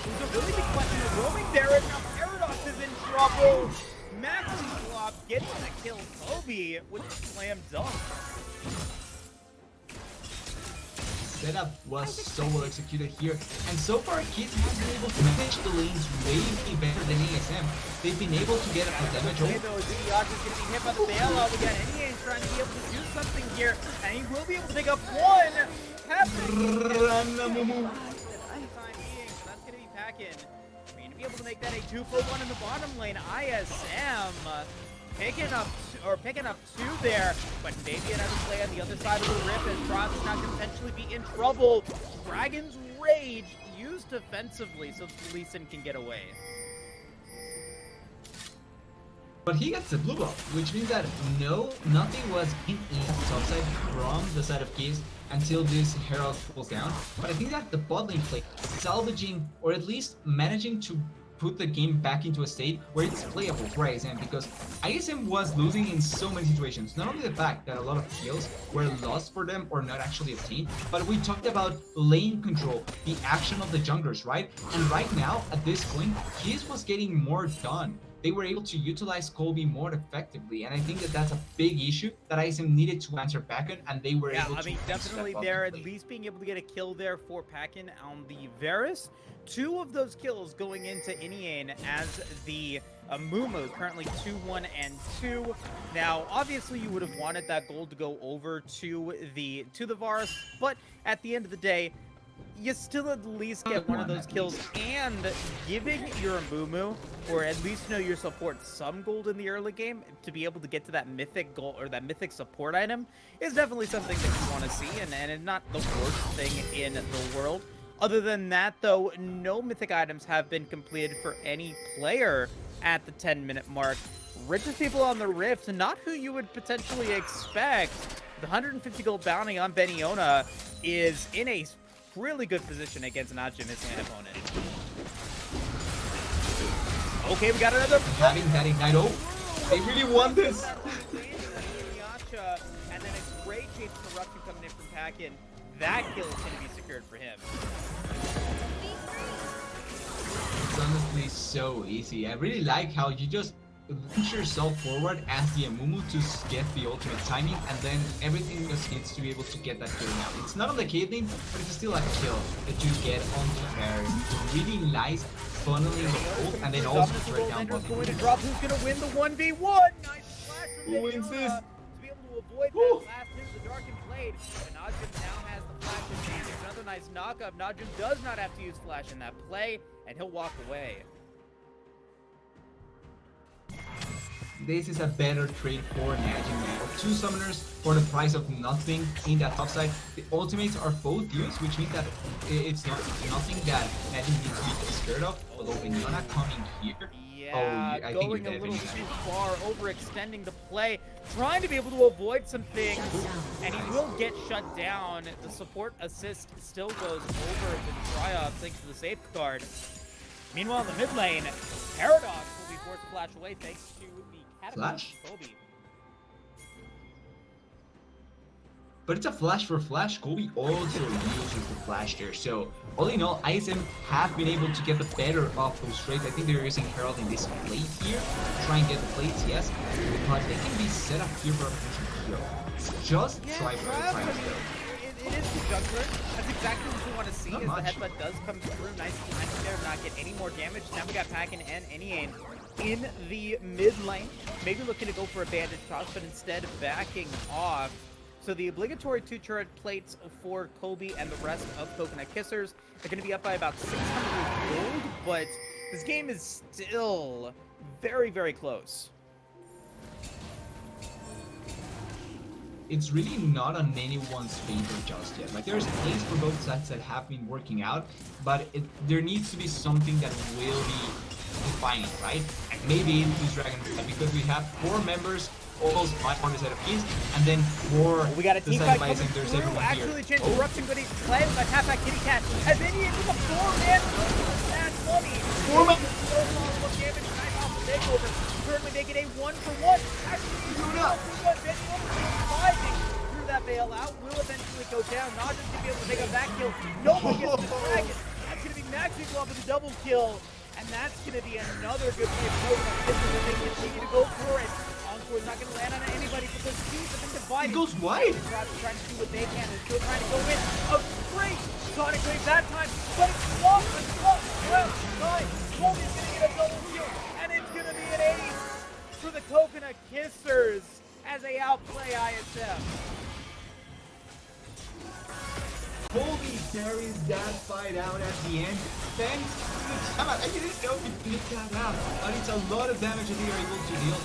was a really big question of roaming there, and now Paradox is in trouble. Maxi Blob gets the kill. Kobe with a slam dunk. Setup was so well executed here, and so far Kids have been able to manage the lanes way better than ASM. They've been able to get a damage over. Though Ziggy's is getting hit by the bailout. We got NEA trying to be able to do something here, and he will be able to pick up one. Run the Mumu. That's gonna be Packin. We're gonna be able to make that a 2-for-1 in the bottom lane. ISM picking up two there, but maybe another play on the other side of the rift, and Trobs is now going to potentially be in trouble. Dragon's Rage used defensively so Lee Sin can get away. But he gets the blue buff, which means that nothing was in top side from the side of Giz until this Herald falls down. But I think that the bot lane play, salvaging or at least managing to put the game back into a state where it's playable for ISM, because ISM was losing in so many situations. Not only the fact that a lot of kills were lost for them or not actually obtained, but we talked about lane control, the action of the junglers, right? And right now, at this point, Giz was getting more done. They were able to utilize Colby more effectively, and I think that that's a big issue that ISM needed to answer back on, and they were able to. Yeah, I mean, definitely there, at least being able to get a kill there for Packin on the Varus. 2 of those kills going into Iniane as the Mumu, currently 2-1 and 2. Now, obviously, you would have wanted that gold to go over to the Varus, but at the end of the day, you still at least get one of those kills, and giving your Mumu, or at least your support, some gold in the early game to be able to get to that mythic goal or that mythic support item is definitely something that you want to see, and it's not the worst thing in the world. Other than that, though, no mythic items have been completed for any player at the 10-minute mark. Richest people on the Rift, not who you would potentially expect. The 150 gold bounty on Beniola is in a really good position against Najim, his hand opponent. Okay, we got another. Having that ignite. Oh, they really want this. And then a great chase interruption coming in from Packin. That kill is going to be secured for him. It's honestly so easy. I really like how you just launch yourself forward as the Amumu to get the ultimate timing, and then everything just needs to be able to get that kill now. It's not on the Caitlyn, but it's still a kill that you get on the Paris. Really nice funneling the ult, and then also straight down bottom. Going to drop. Who's going to win the 1v1? Nice flash from Who wins this? To be able to avoid that last hit, the Darkened Blade. But Najim now has the flash advantage. Another nice knockup. Najim does not have to use flash in that play, and he'll walk away. This is a better trade for Najim now. 2 summoners for the price of nothing in that top side. The ultimates are both used, which means that it's nothing that Najim needs to be scared of. Although Beniola coming here. Yeah, I going think a little too far, overextending the play, trying to be able to avoid some things, and he will get shut down. The support assist still goes over to Tryops thanks to the safeguard. Meanwhile, in the mid lane, Paradox will be forced to flash away thanks to the catapult Flash? of Kobe. But it's a flash for flash. Kobe also uses the flash there. So all in all, ISM have been able to get the better of those trades. I think they're using Herald in this plate here to try and get the plates, yes. But they can be set up here for a potential kill. Just try for perhaps, try I to mean, kill. it is the jungler. That's exactly what you want to see. Not As much. the headbutt does come through, nice timing there, not get any more damage. Now we got Packen and Eniane in the mid lane. Maybe looking to go for a bandage toss, but instead backing off. So the obligatory 2 turret plates for Kobe and the rest of Coconut Kissers are going to be up by about 600 gold, but this game is still very, very close. It's really not on anyone's favor just yet. Like, there's things for both sides that have been working out, but there needs to be something that will be defining, right? And maybe it's Dragon, because we have 4 members almost on the side of East, and then 4 We got a team fight coming there's through. everyone Actually, here. chance corruption, but he's played by Tap Kitty Cat. As Eniane with a 4-man bad money. 4-man. So long of damage, nice off the takeover. Currently making a 1-for-1. Actually, surviving through that bailout will eventually go down. Not just to be able to take a back kill. Nobody gets the dragon. That's going to be Maxi Glove with a double kill. And that's going to be another good play of Coconut Kissers as they continue to go for it. Encore is not going to land on anybody, but those teams have been divided. He goes wide. Trying to do what they can and still trying to go in. A great Sonic Wave that time, but it's blocked. Well, nice. Kobe's going to get a double kill, and it's going to be an ace for the Coconut Kissers as they outplay ISM. Kobe carries that fight out at the end. Thanks to the timeout. I didn't know he picked that out, but it's a lot of damage that they are able to deal.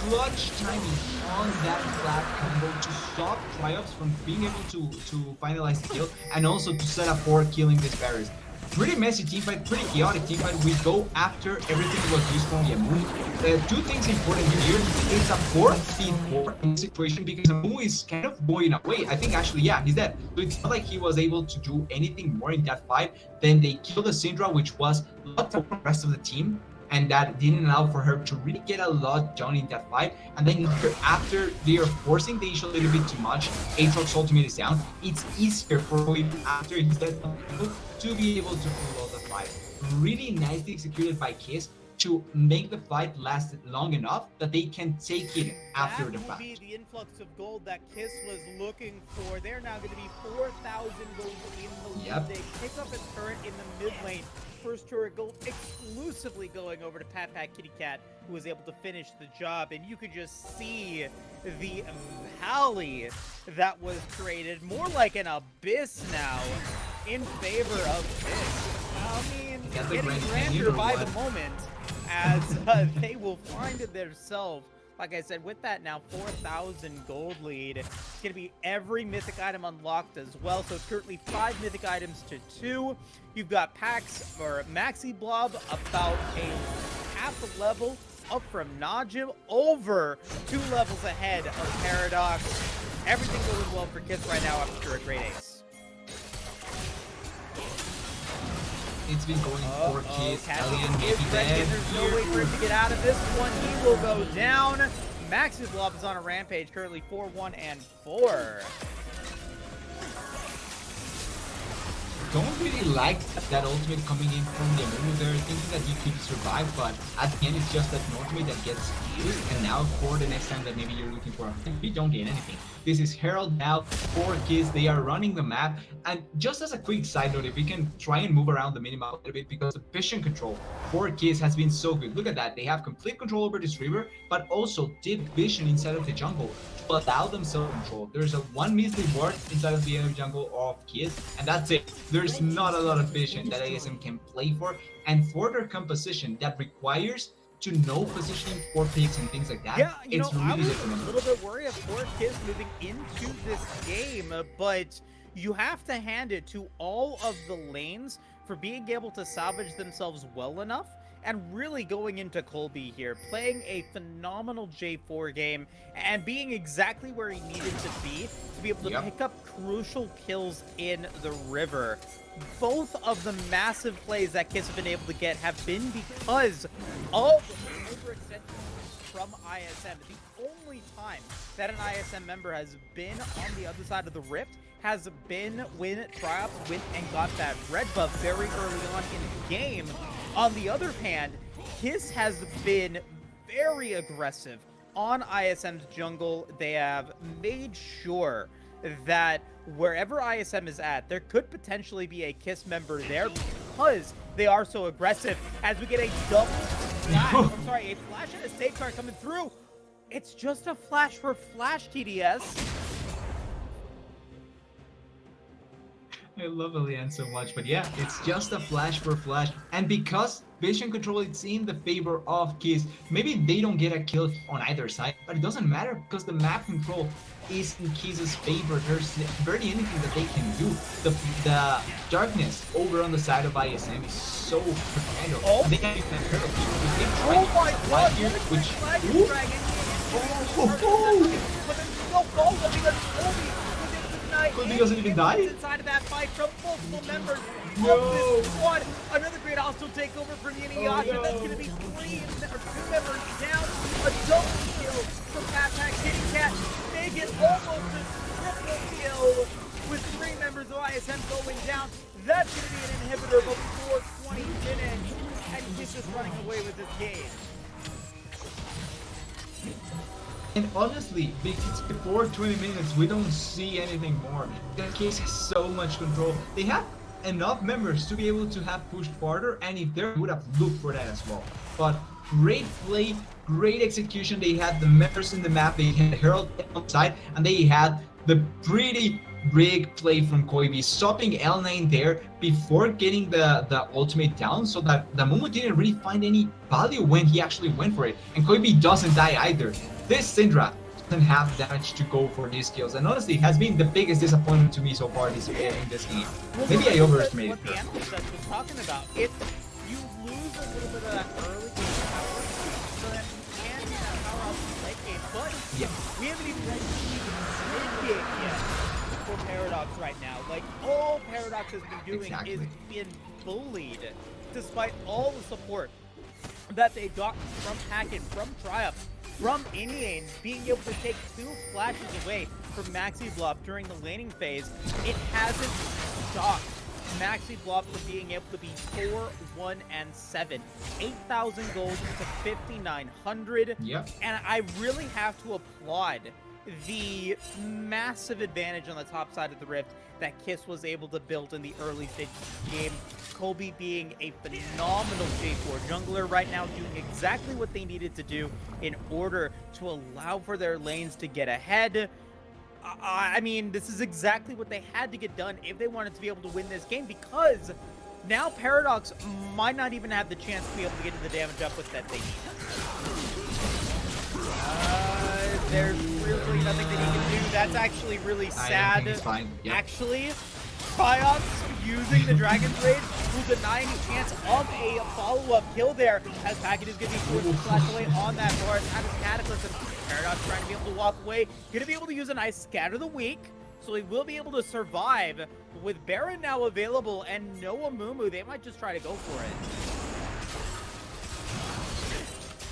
Clutch timing on that flat combo to stop Triumphs from being able to finalize the kill, and also to set up for killing these barriers. Pretty messy teamfight, pretty chaotic teamfight. We go after everything that was used from Yamu. 2 things important here. It's a 4-4 situation because Yamu is kind of going away. I think actually, yeah, he's dead. So it's not like he was able to do anything more in that fight. Then they killed the Syndra, which was a lot for the rest of the team, and that didn't allow for her to really get a lot done in that fight. And then after they are forcing the issue a little bit too much, Aatrox's ultimate is down. It's easier for him after he's dead to be able to pull out the fight. Really nicely executed by Kiss to make the fight last long enough that they can take it after the fact. That will be the influx of gold that Kiss was looking for. They're now going to be 4,000 gold in the lead. They pick up a turret in the mid lane. First turret gold exclusively going over to Pat Kitty Cat, who was able to finish the job. And you could just see the valley that was created, more like an abyss now, in favor of this. I mean, getting grander by the moment as they will find themselves, like I said, with that now 4,000 gold lead. It's going to be every mythic item unlocked as well. So it's currently 5 mythic items to 2. You've got Pax or Maxi Blob about a half a level up from Najib, over 2 levels ahead of Paradox. Everything going well for Kiss right now after a great ace. It's been going for Kiss. Alien is maybe ready, dead. and there's no way for him to get out of this one. He will go down. Max's Blob is on a rampage, currently 4-1 and 4. Don't really like that ultimate coming in from the Yamu there, thinking that you could survive, but at the end it's just that an ultimate that gets used, and now for the next time that maybe you're looking for, you don't get anything. This is Herald now for Kiss. They are running the map, and just as a quick side note, if we can try and move around the minimap a little bit, because the vision control for Kiss has been so good. Look at that, they have complete control over this river, but also deep vision inside of the jungle to allow them self-control. There's a 1 measly ward inside of the enemy jungle of Kiss, and that's it. There's not a lot of vision that ISM can play for, and for their composition that requires to know positioning for picks and things like that. Yeah, it's really I was different. a little bit worried of poor Kiss moving into this game, but you have to hand it to all of the lanes for being able to salvage themselves well enough and really going into Colby here, playing a phenomenal J4 game and being exactly where he needed to be able to pick up crucial kills in the river. Both of the massive plays that Kiss have been able to get have been because of overextension from ISM. The only time that an ISM member has been on the other side of the rift has been when Triops went and got that red buff very early on in the game. On the other hand, Kiss has been very aggressive on ISM's jungle. They have made sure that wherever ISM is at, there could potentially be a Kiss member there because they are so aggressive. As we get a double flash, I'm sorry, a flash and a safeguard coming through. It's just a flash for flash, TDS. I love Allianz so much, but yeah, it's just a flash for flash. And because vision control is in the favor of Kiss, maybe they don't get a kill on either side, but it doesn't matter because the map control is in Kiss's favor. There's barely anything that they can do. The darkness over on the side of ISM is so tremendous. Oh, and they can even hurt people. Oh my god, here, which dragon. But there's no goal because Colby doesn't even die? Inside of that fight from multiple members No. of this squad. Another great hostile takeover for Yiniyasha. no. That's going to be 3 members down. A double kill from Backpack Kitty Cat. Make it almost a triple kill with 3 members of ISM going down. That's going to be an inhibitor before 20 minutes. And Kiss is running away with this game. And honestly, because before 20 minutes, we don't see anything more. The Kiss has so much control. They have enough members to be able to have pushed farther, and if they would have looked for that as well. But great play, great execution. They had the members in the map, they had Herald on the side, and they had the pretty big play from Koibi, stopping L9 there before getting the ultimate down, so that the Momo didn't really find any value when he actually went for it. And Koibi doesn't die either. This Syndra doesn't have damage to go for these kills, and honestly has been the biggest disappointment to me so far in this game. Maybe I overestimated what the analyst was talking about. If you lose a little bit of that early game power, so that you can get that power out in the late game, but we haven't even reached the mid game yet for Paradox right now. Like, all Paradox has been doing is been bullied, despite all the support that they got from Hackett, from Triumph, from Indian, being able to take 2 flashes away from Maxi Blob during the laning phase. It hasn't stopped Maxi Blob from being able to be 4-1 and 7, 8,000 gold to 5,900. Yep. And I really have to applaud the massive advantage on the top side of the rift that Kiss was able to build in the early stages of the game. Colby being a phenomenal J4 jungler right now, doing exactly what they needed to do in order to allow for their lanes to get ahead. I mean, this is exactly what they had to get done if they wanted to be able to win this game, because now Paradox might not even have the chance to be able to get to the damage output that they need. There's really nothing that he can do. That's actually really sad. I think it's fine. Yep. Actually, Triops using the Dragon's Rage will deny any chance of a follow-up kill there, as Packet is going to be forced to flash away on that forest. Out of Cataclysm, Paradox trying to be able to walk away. Going to be able to use a nice Scatter the Weak, so he will be able to survive. With Baron now available and no Amumu, they might just try to go for it.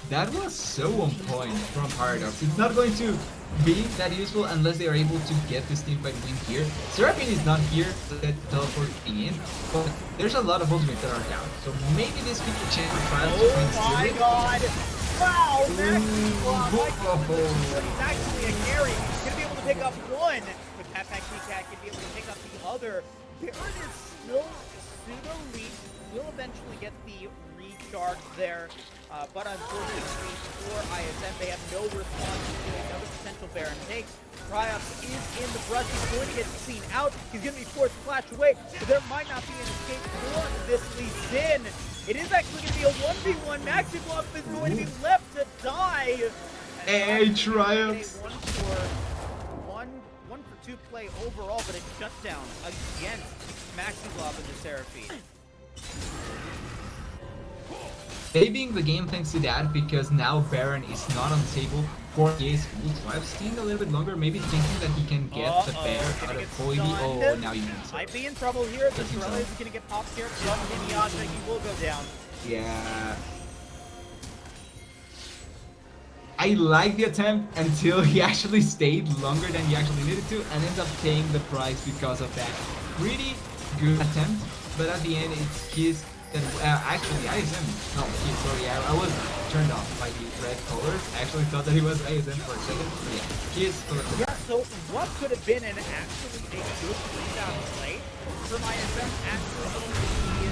That was so on point from Paradox. It's not going to be that useful unless they are able to get this teamfight win here. Seraphine is not here to teleport in, but there's a lot of ultimates that are down. So maybe this could be a chance to try to win. Oh my god! Wow! Maxi Blob, he's actually a carry. He's gonna be able to pick up one, but Papak Cat can be able to pick up the other. Baron is still pseudo-weak. Will eventually get the recharge there. But unfortunately for ISM, they have no response to another potential Baron takes. Triops is in the brush. He's going to get seen out. He's going to be forced to flash away, but there might not be an escape for this Lee Sin. It is actually going to be a 1v1. Maxi Blob is going to be left to die. Hey, Triops! One for 2 play overall, but a shutdown against Maxi Blob and the Seraphine. saving the game thanks to that, because now Baron is not on the table for his full drive, staying a little bit longer, maybe thinking that he can get the bear out of Koibi. Oh, now you lose it. Might be in trouble here. The Sorelli is going to get popped here from Inuyasha. He will go down. Yeah. I like the attempt until he actually stayed longer than he actually needed to and ends up paying the price because of that. Pretty good attempt, but at the end it's his that actually ISM. No, sorry, I was turned off by the red colors. I actually thought that he was ISM for a second. But yeah, he is collected. Yeah, so what could have been an actually a good rebound play from ISM actually be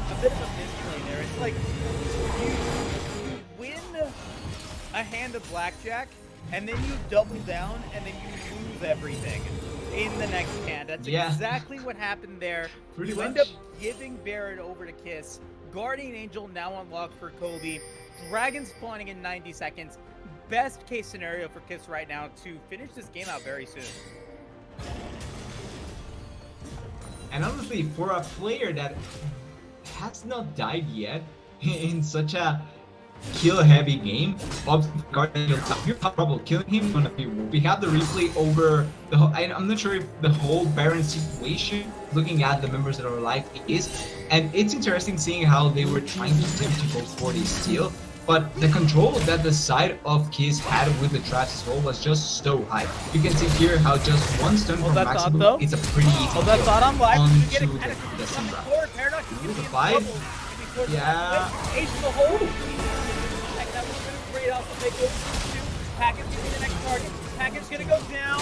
a bit of a misplay there. It's like you win a hand of blackjack, and then you double down, and then you lose everything in the next hand. That's exactly what happened there. Pretty you much. end up giving Baron over to Kiss. Guardian Angel now unlocked for Kobe. Dragon spawning in 90 seconds. Best case scenario for Kiss right now to finish this game out very soon. And honestly, for a player that has not died yet in such a kill-heavy game, you have trouble killing him on a few. We have the replay over the whole, I'm not sure if the whole Baron situation, looking at the members that are alive, is, and it's interesting seeing how they were trying to attempt to go for the steal, but the control that the side of Kiss had with the traps as well was just so high. You can see here how just one stun from maximum is a pretty easy kill onto the Syndra. Use the 5. Yeah. Ace of the hole. That would have been a great outcome. They go for 2. Package to be the next target. Package gonna go down.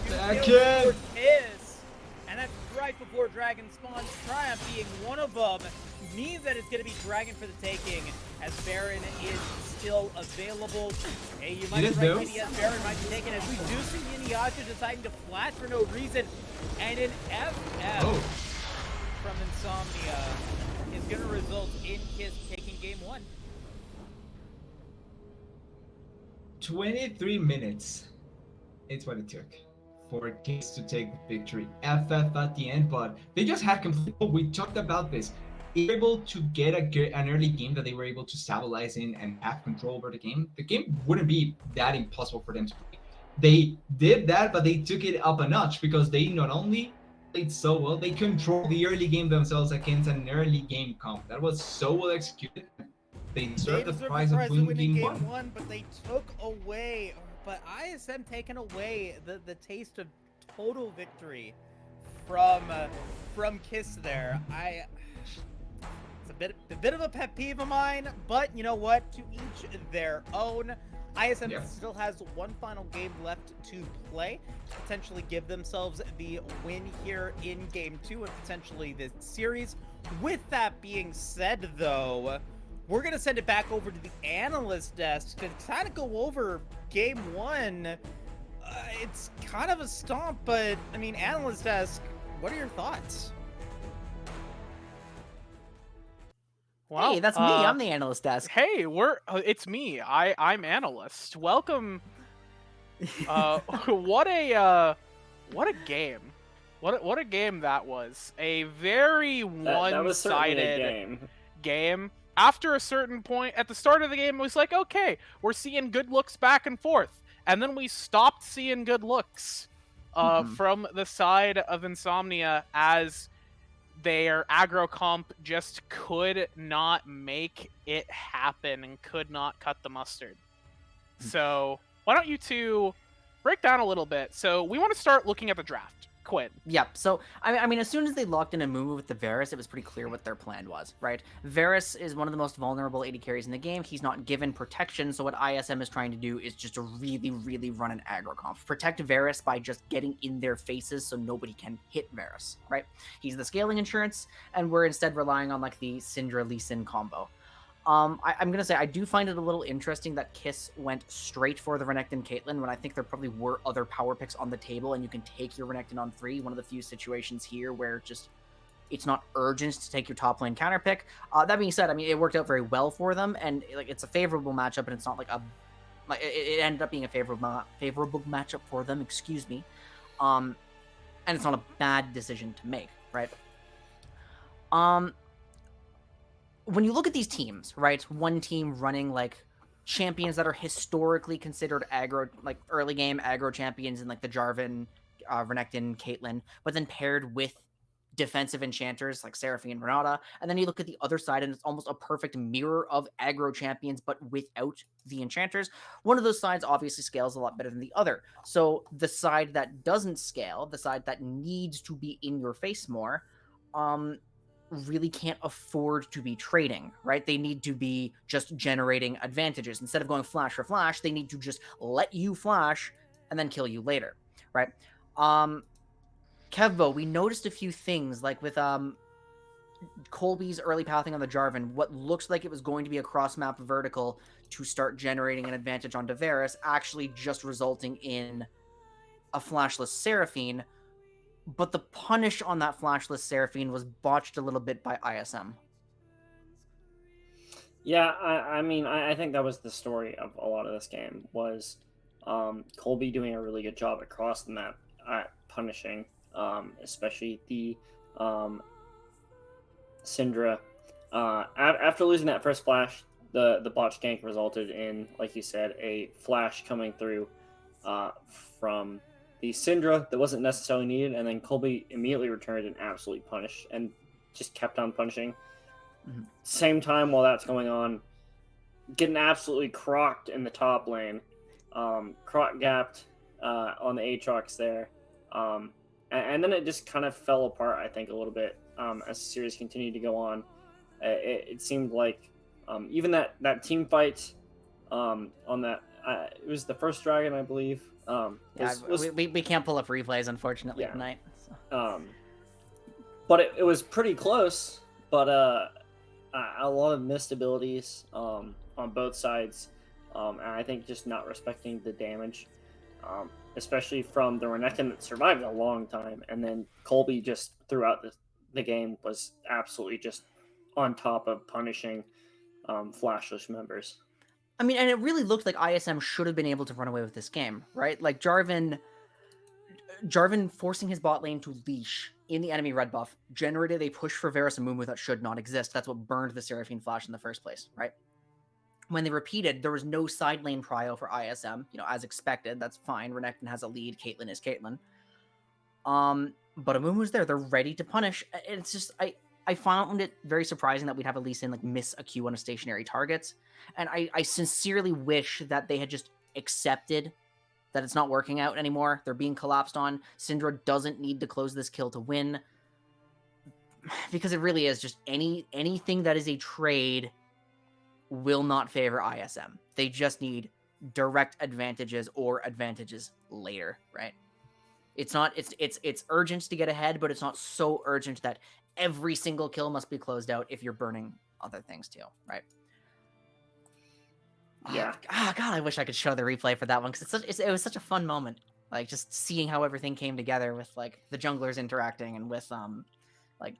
Package. And that's right before Dragon spawns. Triumph being one of them means that it's gonna be Dragon for the taking, as Baron is still available. Hey, you might be right, maybe yes, Baron might be taken, as we do see Inuyasha deciding to flash for no reason. And an FF from Insomnia is going to result in Kiss taking game 1. 23 minutes. It's what it took for Kiss to take the victory. FF at the end, but they just had complete. We talked about this. They were able to get an early game that they were able to stabilize in and have control over the game. The game wouldn't be that impossible for them to play. They did that, but they took it up a notch because they not only played so well, they controlled the early game themselves against an early game comp. That was so well executed. They deserved the prize of winning game 1. But they took away, but ISM taken away the taste of total victory from Kiss there. It's a bit of a pet peeve of mine, but you know what? To each their own. ISM still has one final game left to play to potentially give themselves the win here in game 2 and potentially this series. With that being said, though, we're going to send it back over to the analyst desk to kind of go over game 1. It's kind of a stomp, but I mean, analyst desk, what are your thoughts? Wow. Hey, that's me. I'm the analyst desk. Hey, it's me. I'm analyst. Welcome. What a game. What a game that was. A very one-sided game. After a certain point, at the start of the game, it was like, okay, we're seeing good looks back and forth. And then we stopped seeing good looks from the side of Insomnia, as their aggro comp just could not make it happen and could not cut the mustard. So why don't you two break down a little bit? So we want to start looking at the draft. Quinn. Yep. So, I mean, as soon as they locked in a move with the Varus, it was pretty clear what their plan was, right? Varus is one of the most vulnerable AD carries in the game. He's not given protection, so what ISM is trying to do is just to really, really run an aggro comp. Protect Varus by just getting in their faces so nobody can hit Varus, right? He's the scaling insurance, and we're instead relying on, like, the Syndra Lee Sin combo. I'm going to say I do find it a little interesting that Kiss went straight for the Renekton Caitlyn when I think there probably were other power picks on the table, and you can take your Renekton on 3. One of the few situations here where just it's not urgent to take your top lane counter pick. That being said, I mean, it worked out very well for them, and like it's a favorable matchup, and it's not like it ended up being a favorable matchup for them, excuse me. And it's not a bad decision to make, right? when you look at these teams, right? One team running like champions that are historically considered aggro, like early game aggro champions, and like the Jarvan, Renekton, Caitlyn, but then paired with defensive enchanters like Seraphine and Renata. And then you look at the other side, and it's almost a perfect mirror of aggro champions, but without the enchanters. One of those sides obviously scales a lot better than the other. So the side that doesn't scale, the side that needs to be in your face more, really can't afford to be trading, right? They need to be just generating advantages. Instead of going flash for flash, they need to just let you flash and then kill you later, right? Kevbo, we noticed a few things, like with Colby's early pathing on the Jarvan, what looks like it was going to be a cross-map vertical to start generating an advantage on Victoris, actually just resulting in a flashless Seraphine, but the punish on that flashless Seraphine was botched a little bit by ISM. Yeah, I mean, I think that was the story of a lot of this game, was Colby doing a really good job across the map at punishing, especially the Syndra. After losing that first flash, the botch gank resulted in, like you said, a flash coming through from the Syndra that wasn't necessarily needed, and then Colby immediately returned and absolutely punished, and just kept on punishing. Mm-hmm. Same time while that's going on, getting absolutely crocked in the top lane, croc gapped on the Aatrox there, and then it just kind of fell apart, I think, a little bit as the series continued to go on. It seemed like even that team fight on that, it was the first dragon, I believe. We can't pull up replays, unfortunately, tonight. So. But it was pretty close, but a lot of missed abilities on both sides, and I think just not respecting the damage, especially from the Renekton that survived a long time, and then Colby just throughout the game was absolutely just on top of punishing flashless members. I mean, and it really looked like ISM should have been able to run away with this game, right? Like Jarvan forcing his bot lane to leash in the enemy red buff generated a push for Varus and Mumu that should not exist. That's what burned the Seraphine flash in the first place, right? When they repeated, there was no side lane prio for ISM, as expected. That's fine. Renekton has a lead. Caitlyn is Caitlyn. But Amumu's there. They're ready to punish. It's just, I found it very surprising that we'd have a Lee Sin miss a Q on a stationary target. And I sincerely wish that they had just accepted that it's not working out anymore. They're being collapsed on. Syndra doesn't need to close this kill to win. Because it really is just anything that is a trade will not favor ISM. They just need direct advantages or advantages later, right? It's urgent to get ahead, but it's not so urgent that every single kill must be closed out if you're burning other things too, right? Yeah. God, I wish I could show the replay for that one, because it was such a fun moment. Like, just seeing how everything came together with, like, the junglers interacting and with, like,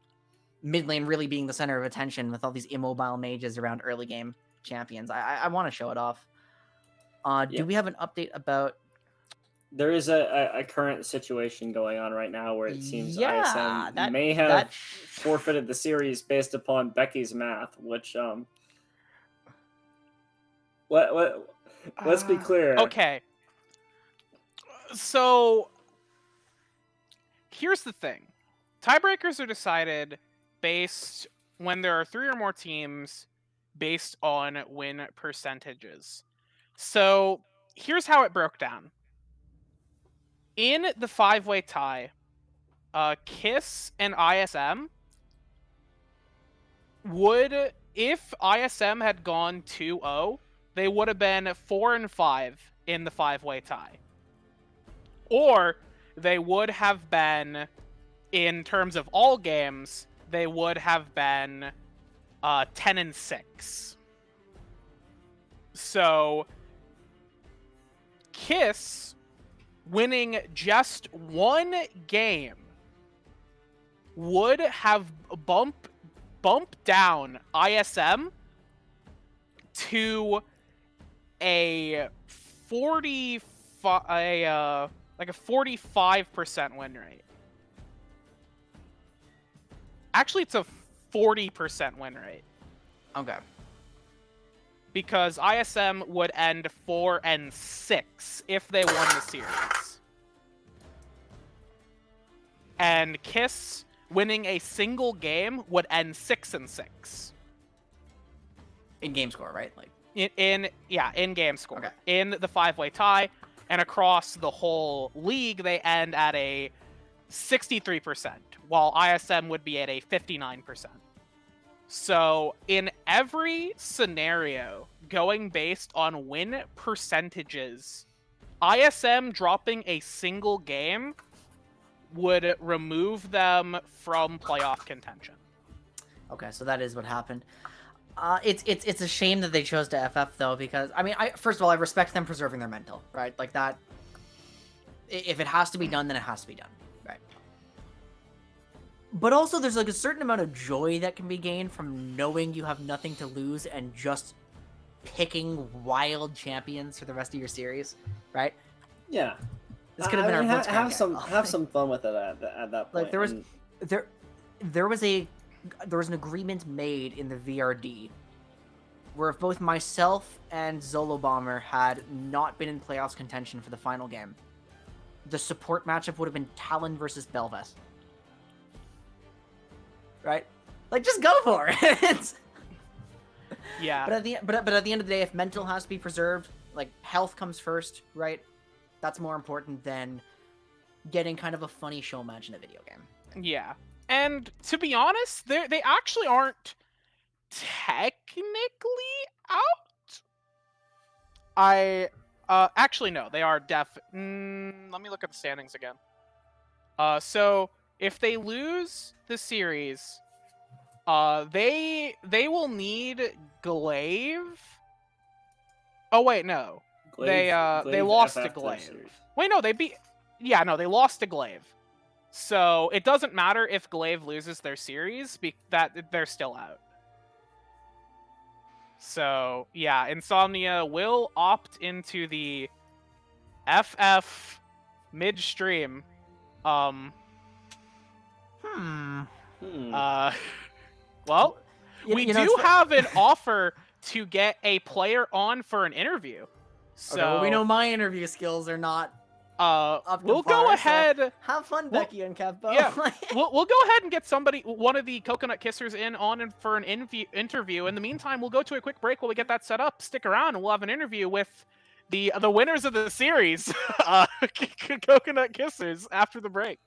mid lane really being the center of attention with all these immobile mages around early game champions. I want to show it off. Do we have an update about... There is a current situation going on right now where it seems ISM may have that... forfeited the series based upon Becky's math, which let's be clear. Okay. So here's the thing. Tiebreakers are decided based when there are 3 or more teams based on win percentages. So here's how it broke down. In the 5-way tie, KISS and ISM would, if ISM had gone 2-0, they would have been 4-5 in the 5-way tie. Or they would have been, in terms of all games, they would have been 10-6. So KISS winning just one game would have bumped down ISM to a 45% win rate. Actually, it's a 40% win rate. Okay. Because ISM would end 4-6 if they won the series. And KISS winning a single game would end 6-6. In game score, right? Like In game score. Okay. In the 5-way tie, and across the whole league, they end at a 63%, while ISM would be at a 59%. So in every scenario, going based on win percentages, ISM dropping a single game would remove them from playoff contention. okay, so that is what happened. It's a shame that they chose to FF though, because I mean, first of all, I respect them preserving their mental, right? Like that. If it has to be done, then it has to be done, right? But also, there's like a certain amount of joy that can be gained from knowing you have nothing to lose and just picking wild champions for the rest of your series, right? Yeah. This could have been I mean, our have some fun with it at that point. Like there was and- there was an agreement made in the VRD where if both myself and Zolo Bomber had not been in playoffs contention for the final game, the support matchup would have been Talon versus Belveth. Right? Like, just go for it. Yeah. But at the end of the day, if mental has to be preserved, like health comes first, right? That's more important than getting kind of a funny show match in a video game. Yeah. And to be honest, they actually aren't technically out. Actually no, they are let me look at the standings again. So if they lose the series, they will need Glaive. Oh wait, no. They lost to Glaive. Wait, no, they lost to Glaive. So it doesn't matter if Glaive loses their series, that they're still out. So yeah, Insomnia will opt into the FF midstream. Well, we do have an offer to get a player on for an interview. So Okay, well, we know my interview skills are not up to we'll par, go so ahead. have fun, Becky and Kevbo. Yeah, we'll go ahead and get one of the Coconut Kissers for an interview. In the meantime, we'll go to a quick break while we get that set up. Stick around, and we'll have an interview with the winners of the series, Coconut Kissers, after the break.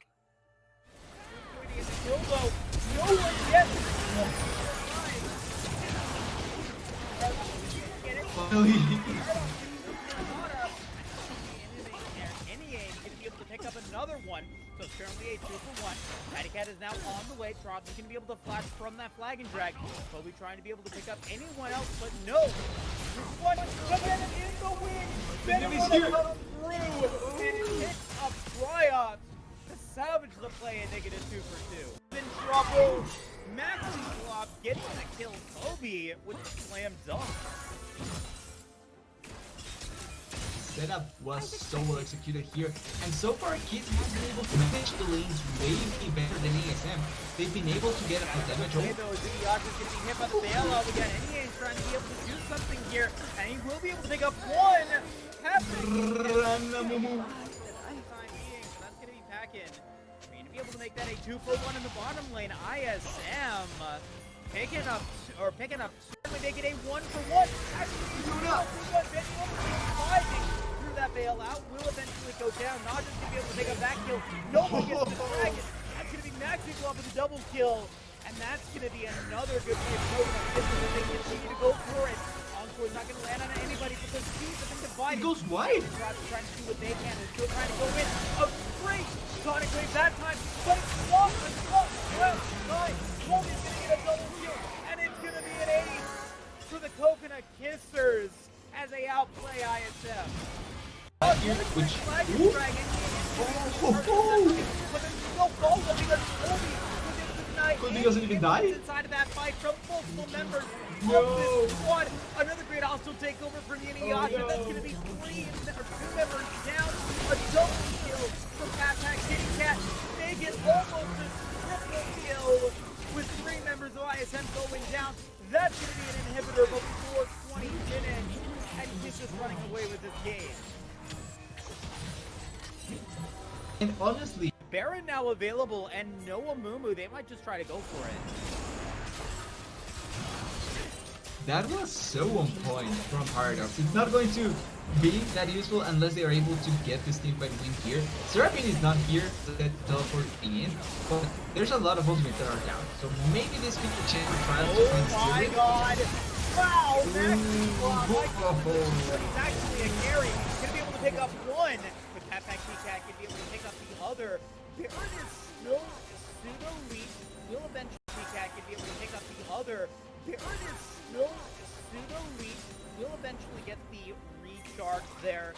Up another one, so it's currently a 2-for-1. Pattycat is now on the way. Trot's going to be able to flash from that flag and drag. Kobe trying to be able to pick up anyone else, but no. What? The Venom in the wing. Venom is here. Through. It picks up Trios to salvage the play and negative 2-for-2. In trouble. Maxi Flop gets to kill Kobe with the slam dunk. Setup was so well executed here, and so far KISS has been able to manage the lanes way better than ISM. They've been able to get a damage over. Ziggyark is going to be hit by the bailout. We got NEA trying to be able to do something here, and he will be able to pick up one. That's going to be Packin. Going to be able to make that a 2-for-1 in the bottom lane. ISM picking up, certainly make it a 1-for-1. Actually, through that bailout will eventually go down. Not just going to be able to pick up that kill. No one gets the dragon. That's going to be Maxi Glove with a double kill. And that's going to be another good play of Coconut Kissers as they continue to go for it. Encore's not going to land on anybody because he's been divided. He goes wide. Trying to do what they can. They're still trying to go in. A great Sonic Wave that time. But it's blocked. Well, nice. Kobe's going to get a double kill. And it's going to be an ace for the Coconut Kissers as they outplay ISM. Which Dragon but there's no goal because Kobe doesn't even die? Inside of that fight from multiple members of this squad. Another great hostile takeover for Inuyasha. That's going to be 2 members down. A double kill from Backpack Kitty Cat. Make it almost a triple kill with 3 members of ISM going down. That's going to be an inhibitor before 20 minutes, and he's just running away with this game. And honestly, Baron now available, and no Amumu. They might just try to go for it. that was so on point from Paradox. It's not going to be that useful unless they are able to get this teamfight win here. Seraphine is not here to get teleporting in, but there's a lot of ultimates that are down. So maybe this could be a chance to try to Oh my god! Wow, Max he's actually a carry. He's gonna be able to pick up one, but Pat T-Cat can be able to pick up the other. Baron is still pseudo-weak. Will eventually T-Cat can be able to pick up the other. Baron is still pseudo-weak. Will eventually get the recharge there.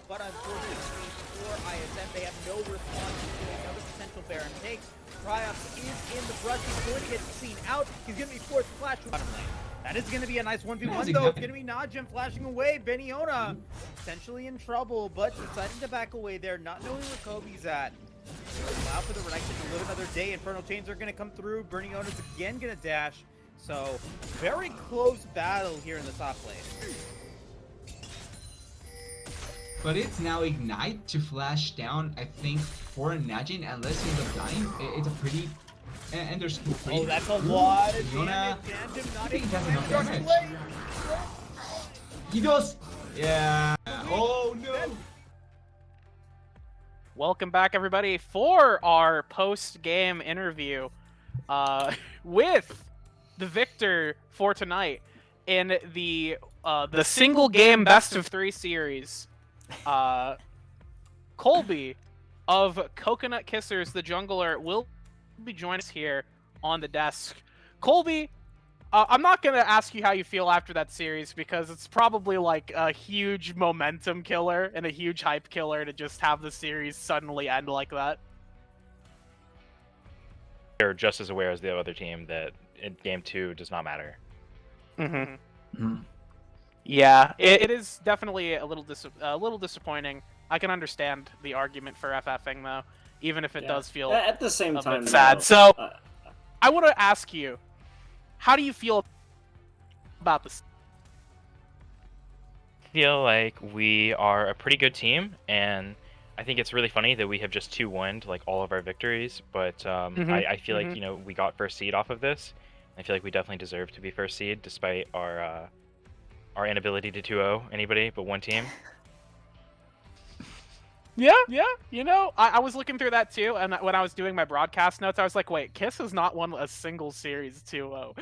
But unfortunately for ISM, they have no response to another potential Baron takes. Triops is in the brush. He's going to get seen out. He's going to be forced to flash to bottom lane. That is going to be a nice 1v1 though. It's going to be Najim flashing away. Beniona potentially in trouble, but deciding to back away there, not knowing where Kobe's at. Allow for the Renekton to live another day. Infernal Chains are going to come through. Berniona's again going to dash. So, very close battle here in the top lane. But it's now Ignite to flash down, I think, for Najin, unless he ends up dying. It's a pretty... And there's... Oh, that's a lot of Fiona. damage. Najim not I think he able has to enough rush damage. away. He does! Yeah. Oh no! Welcome back, everybody, for our post-game interview with the victor for tonight in the single-game best-of-3 series. Colby of Coconut Kissers, the jungler, will be joining us here on the desk. Colby, I'm not going to ask you how you feel after that series because it's probably like a huge momentum killer and a huge hype killer to just have the series suddenly end like that. They're just as aware as the other team that in game 2 does not matter. Yeah, it is definitely a little disappointing. I can understand the argument for FFing though, even if it does feel at the same a time bit sad. though, So I want to ask you, how do you feel about this? I feel like we are a pretty good team, and I think it's really funny that we have just 2-1 like all of our victories. But I feel like we got first seed off of this. I feel like we definitely deserve to be first seed, despite our inability to 2-0 anybody but one team. Yeah. I was looking through that too, and when I was doing my broadcast notes, I was like, wait, Kiss has not won a single series 2-0.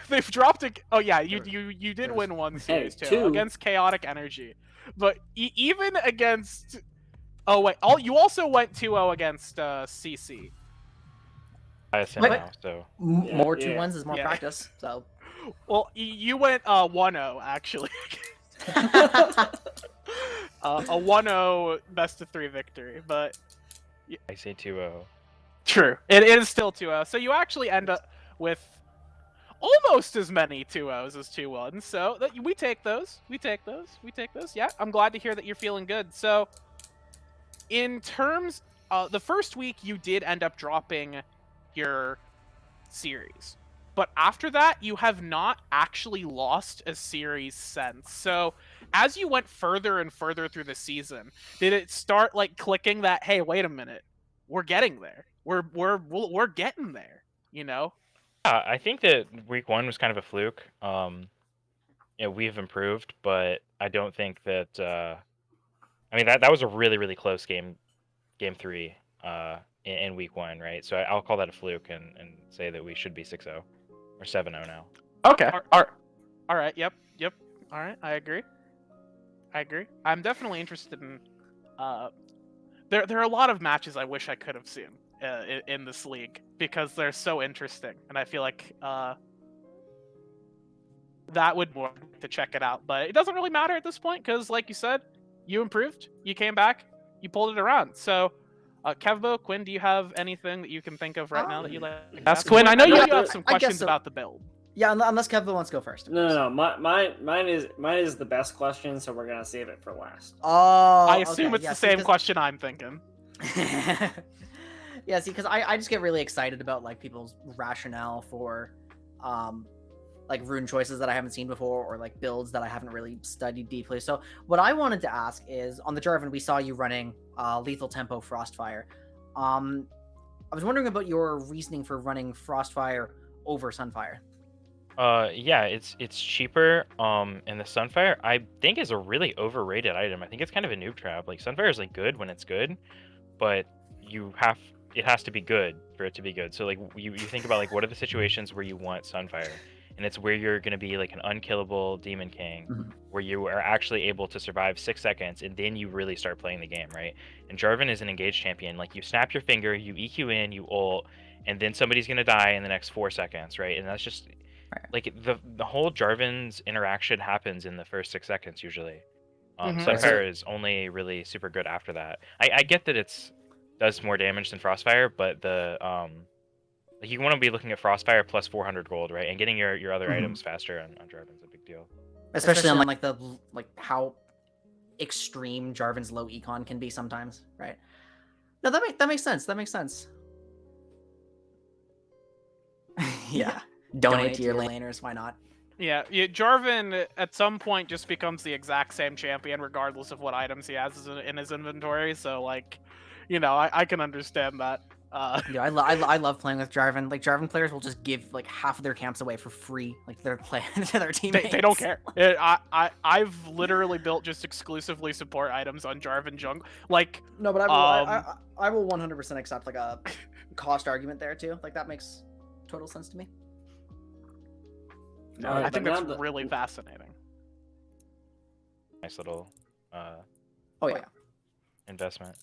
They've dropped a. Oh yeah, you did win one series too against Chaotic Energy, but even against. Oh wait, you also went 2-0 against CC. ISM now, so More 2-1s is more practice, so. Well, you went 1-0 actually. A 1-0 best-of-3 victory, but... I say 2-0. True. It is still 2-0, so you actually end up with almost as many 2-0s as 2-1s, so we take those. We take those. Yeah, I'm glad to hear that you're feeling good. So, in terms... the first week, you did end up dropping your series. But after that, you have not actually lost a series since. So, as you went further and further through the season, did it start like clicking that, hey, wait a minute, we're getting there. We're getting there, you know? Yeah, I think that week 1 was kind of a fluke. We've improved, but I don't think that. I mean, that was a really, really close game 3 in week 1, right? So I'll call that a fluke and say that we should be 6-0 or 7-0 now. Okay. All right. Yep. All right. I agree. I'm definitely interested in. There are a lot of matches I wish I could have seen in this league because they're so interesting, and I feel like that would more to check it out. But it doesn't really matter at this point because, like you said, you improved, you came back, you pulled it around. So. Kevbo, Quinn, do you have anything that you can think of right now that you'd like to ask Quinn? I know you have some questions about the build. Yeah, unless Kevbo wants to go first. No. Mine is the best question, so we're gonna save it for last. Oh, I assume it's the same question I'm thinking. Yeah, see, because I just get really excited about like people's rationale for like rune choices that I haven't seen before, or like builds that I haven't really studied deeply. So what I wanted to ask is, on the Jarvan, we saw you running lethal tempo Frostfire. I was wondering about your reasoning for running Frostfire over Sunfire. Yeah, it's cheaper. And the Sunfire I think is a really overrated item. I think it's kind of a noob trap. Like Sunfire is like good when it's good, but it has to be good for it to be good. So like you think about like what are the situations where you want Sunfire, and it's where you're gonna be like an unkillable Demon King, where you are actually able to survive 6 seconds, and then you really start playing the game, right? And Jarvan is an engaged champion. Like you snap your finger, you EQ in, you ult, and then somebody's gonna die in the next 4 seconds, right? And that's just like the whole Jarvan's interaction happens in the first 6 seconds usually. Sunfire is only really super good after that. I get that it's does more damage than Frostfire, but the like you want to be looking at Frostfire plus 400 gold, right? And getting your other items faster on Jarvan's a big deal. Especially on like the how extreme Jarvan's low econ can be sometimes, right? No, that makes sense. That makes sense. Yeah. Donate to your laners, why not? Yeah, Jarvan at some point just becomes the exact same champion regardless of what items he has in his inventory. So like, you know, I can understand that. Yeah, I love playing with Jarvan. Like Jarvan players will just give like half of their camps away for free, like to their teammates. They don't care. I've literally built just exclusively support items on Jarvan jungle. Like no, but I will 100% accept like a cost argument there too. Like that makes total sense to me. No, I think that's really fascinating. Nice little investment.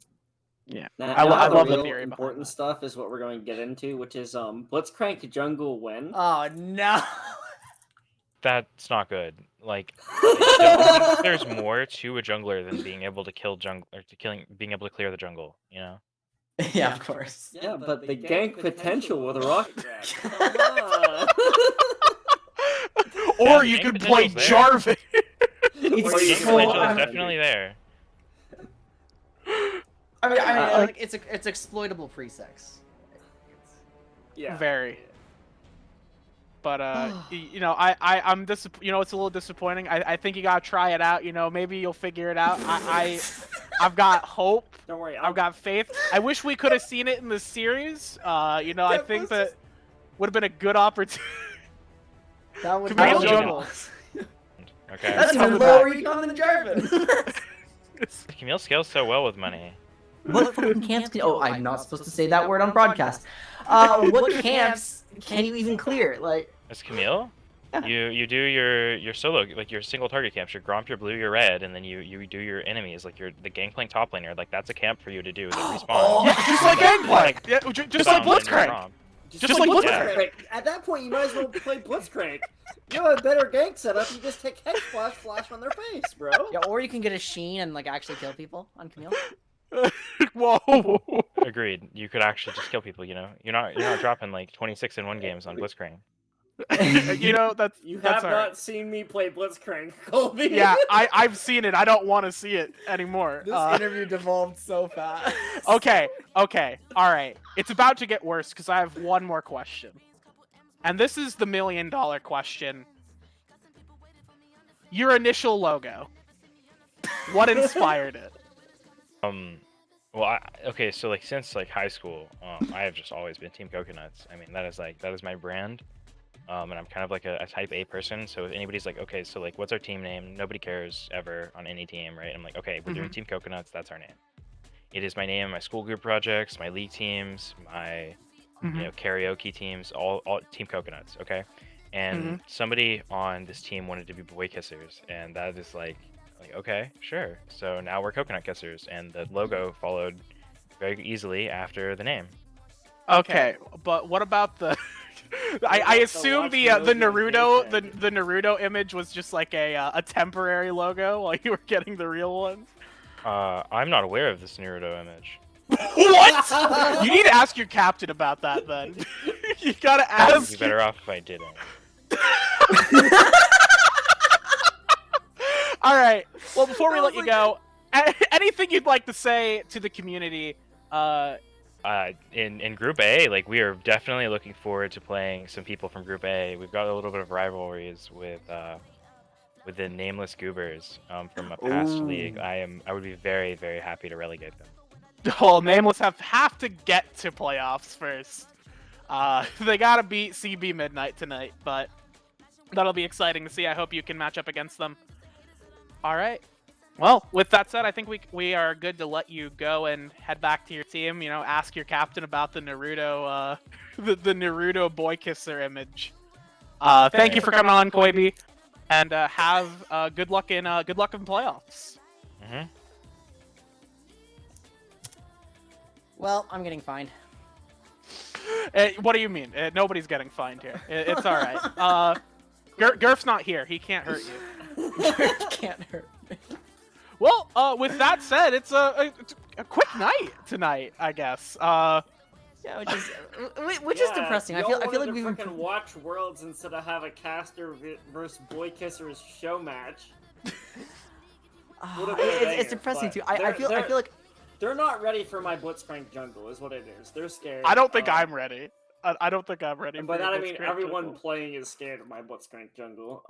Yeah, I love the real theory important stuff is what we're going to get into, which is Blitzcrank jungle win. Oh no, that's not good. Like, there's more to a jungler than being able to kill being able to clear the jungle. You know? Yeah, of course. Yeah, but the gank potential with a rocket grab. Or you could play Jarvan. It's definitely there. I mean, like, it's exploitable pre-sex. Yeah. Very. But you know, I'm you know, it's a little disappointing. I think you gotta try it out. You know, maybe you'll figure it out. I've got hope. Don't worry. I've got faith. I wish we could have seen it in the series. You know, I think that would have been a good opportunity. That would Camille jungle. Okay. That's even lower econ than Jarvan. Camille scales so well with money. What fucking camps can... Oh, I'm not supposed to say that word on broadcast. What camps can you even clear? Like... As Camille? Yeah. You do your solo, like your single target camps, your Gromp, your Blue, your Red, and then you do your enemies, like the Gangplank top laner. Like that's a camp for you to do. That respawn. Oh, yeah, just like Gangplank. Yeah, just like Blitzcrank. Just like Blitzcrank. At that point, you might as well play Blitzcrank. You have a better gank setup. You just take Hex Flash on their face, bro. Yeah, or you can get a Sheen and like actually kill people on Camille. Whoa. Agreed. You could actually just kill people. You know, you're not dropping like 26 in 1 games on Blitzcrank. You know that's you that's have not seen me play Blitzcrank, Colby. Yeah, I've seen it. I don't want to see it anymore. This interview devolved so fast. Okay, all right. It's about to get worse because I have one more question, and this is the $1 million question. Your initial logo. What inspired it? Well, okay, so like since like high school, I have just always been Team Coconuts. I mean, that is my brand. And I'm kind of like a type A person, so if anybody's like, okay, so like what's our team name? Nobody cares ever on any team, right? I'm like, okay, we're doing Team Coconuts, that's our name. It is my name in my school group projects, my league teams, my you know, karaoke teams, all Team Coconuts, okay? And somebody on this team wanted to be boy kissers, and that is like okay, sure. So now we're Coconut Kissers, and the logo followed very easily after the name. Okay, but what about the I assume the Naruto the Naruto image was just like a temporary logo while you were getting the real one. I'm not aware of this Naruto image. What? You need to ask your captain about that then. You gotta ask. I'd be better off if I didn't. All right. Well, before we let you go, anything you'd like to say to the community In Group A, like we are definitely looking forward to playing some people from Group A. We've got a little bit of rivalries with the nameless Goobers from a past league. Ooh. I would be very, very happy to relegate them. Well, Nameless have to get to playoffs first. They gotta beat CB Midnight tonight, but that'll be exciting to see. I hope you can match up against them. All right. Well, with that said, I think we are good to let you go and head back to your team. You know, ask your captain about the Naruto the Naruto boy kisser image. Thank you for coming on, Koibi, and have good luck in playoffs. Mm-hmm. Well, I'm getting fined. What do you mean? Nobody's getting fined here. It's all right. Gurf's not here. He can't hurt you. Can't hurt me. Well, with that said, it's a quick night tonight, I guess. Yeah, which is Yeah, depressing. I y'all feel wanted like to we've freaking watch Worlds instead of have a caster versus boy kissers show match. Would've been a it's banger, depressing but too. I feel like they're not ready for my Blitzcrank jungle, is what it is. They're scared. I don't think I'm ready. I don't think I'm ready. And for by that I your mean Blitzcrank everyone jungle. playing is scared of my Blitzcrank jungle.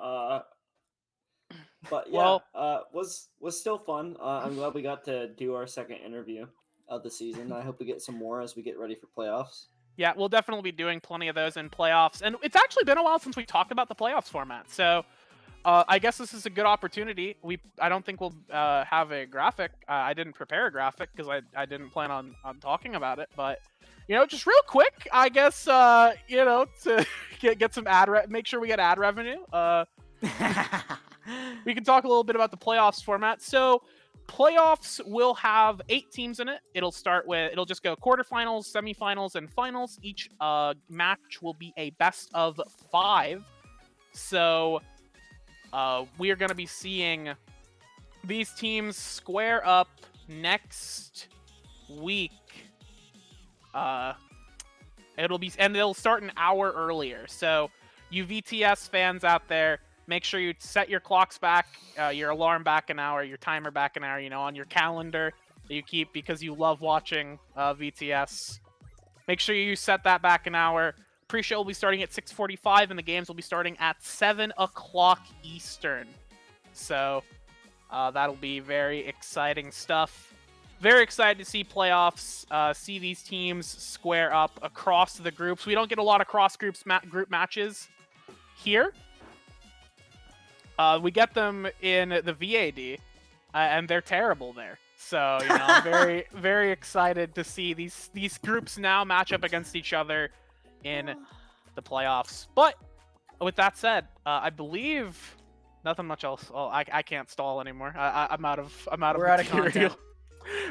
But yeah, Well- was still fun. I'm glad we got to do our second interview of the season. I hope we get some more as we get ready for playoffs. Yeah, we'll definitely be doing plenty of those in playoffs, and it's actually been a while since we talked about the playoffs format. So, I guess this is a good opportunity. I don't think we'll have a graphic. I didn't prepare a graphic because I didn't plan on talking about it. But you know, just real quick, I guess you know, to get some make sure we get ad revenue. We can talk a little bit about the playoffs format. So, playoffs will have 8 teams in it. It'll just go quarterfinals, semifinals, and finals. Each match will be a best of 5. So, we are going to be seeing these teams square up next week. They'll start an hour earlier. So, you VTS fans out there, make sure you set your clocks back, your alarm back an hour, your timer back an hour, you know, on your calendar that you keep because you love watching VTS. Make sure you set that back an hour. Pre-show will be starting at 6:45, and the games will be starting at 7 o'clock Eastern. So that'll be very exciting stuff. Very excited to see playoffs, see these teams square up across the groups. We don't get a lot of cross-group matches here. We get them in the VAD, and they're terrible there. So, you know, I'm very, very excited to see these groups now match up against each other in the playoffs. But with that said, I believe nothing much else. Oh, I can't stall anymore. I'm out of We're out of material. content.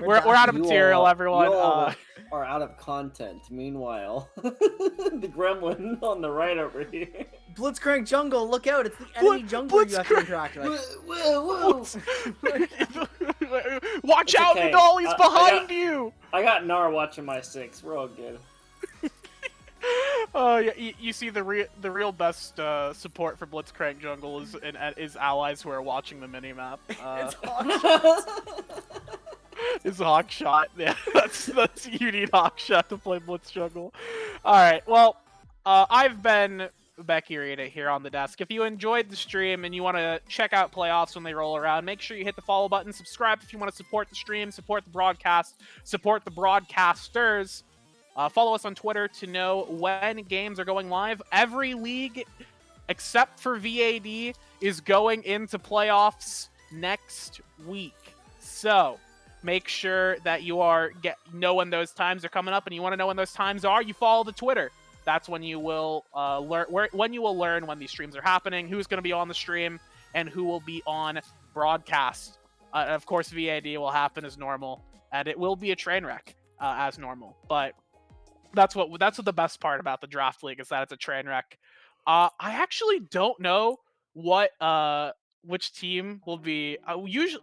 We're out of material, everyone. You all are out of content. Meanwhile, the gremlin on the right over here. Blitzcrank jungle, look out! It's the enemy jungle you have to interact with. Whoa. Watch It's out, okay. Nadal! He's behind I you. I got Nar watching my 6. We're all good. Oh yeah, you see the real best support for Blitzcrank jungle is allies who are watching the minimap. It's Hawkshot. Is Hawkshot. Yeah, that's you need Hawkshot to play Blitz jungle. All right, well, I've been Becky Rita here on the desk. If you enjoyed the stream and you want to check out playoffs when they roll around, make sure you hit the follow button, subscribe if you want to support the stream, support the broadcast, support the broadcasters. Follow us on Twitter to know when games are going live. Every league, except for VAD, is going into playoffs next week. So make sure that you know when those times are coming up, and you want to know when those times are. You follow the Twitter. That's when you will learn when these streams are happening, who's going to be on the stream, and who will be on broadcast. Of course, VAD will happen as normal, and it will be a train wreck as normal. But that's what the best part about the draft league is, that it's a train wreck. I actually don't know which team will be. Usually,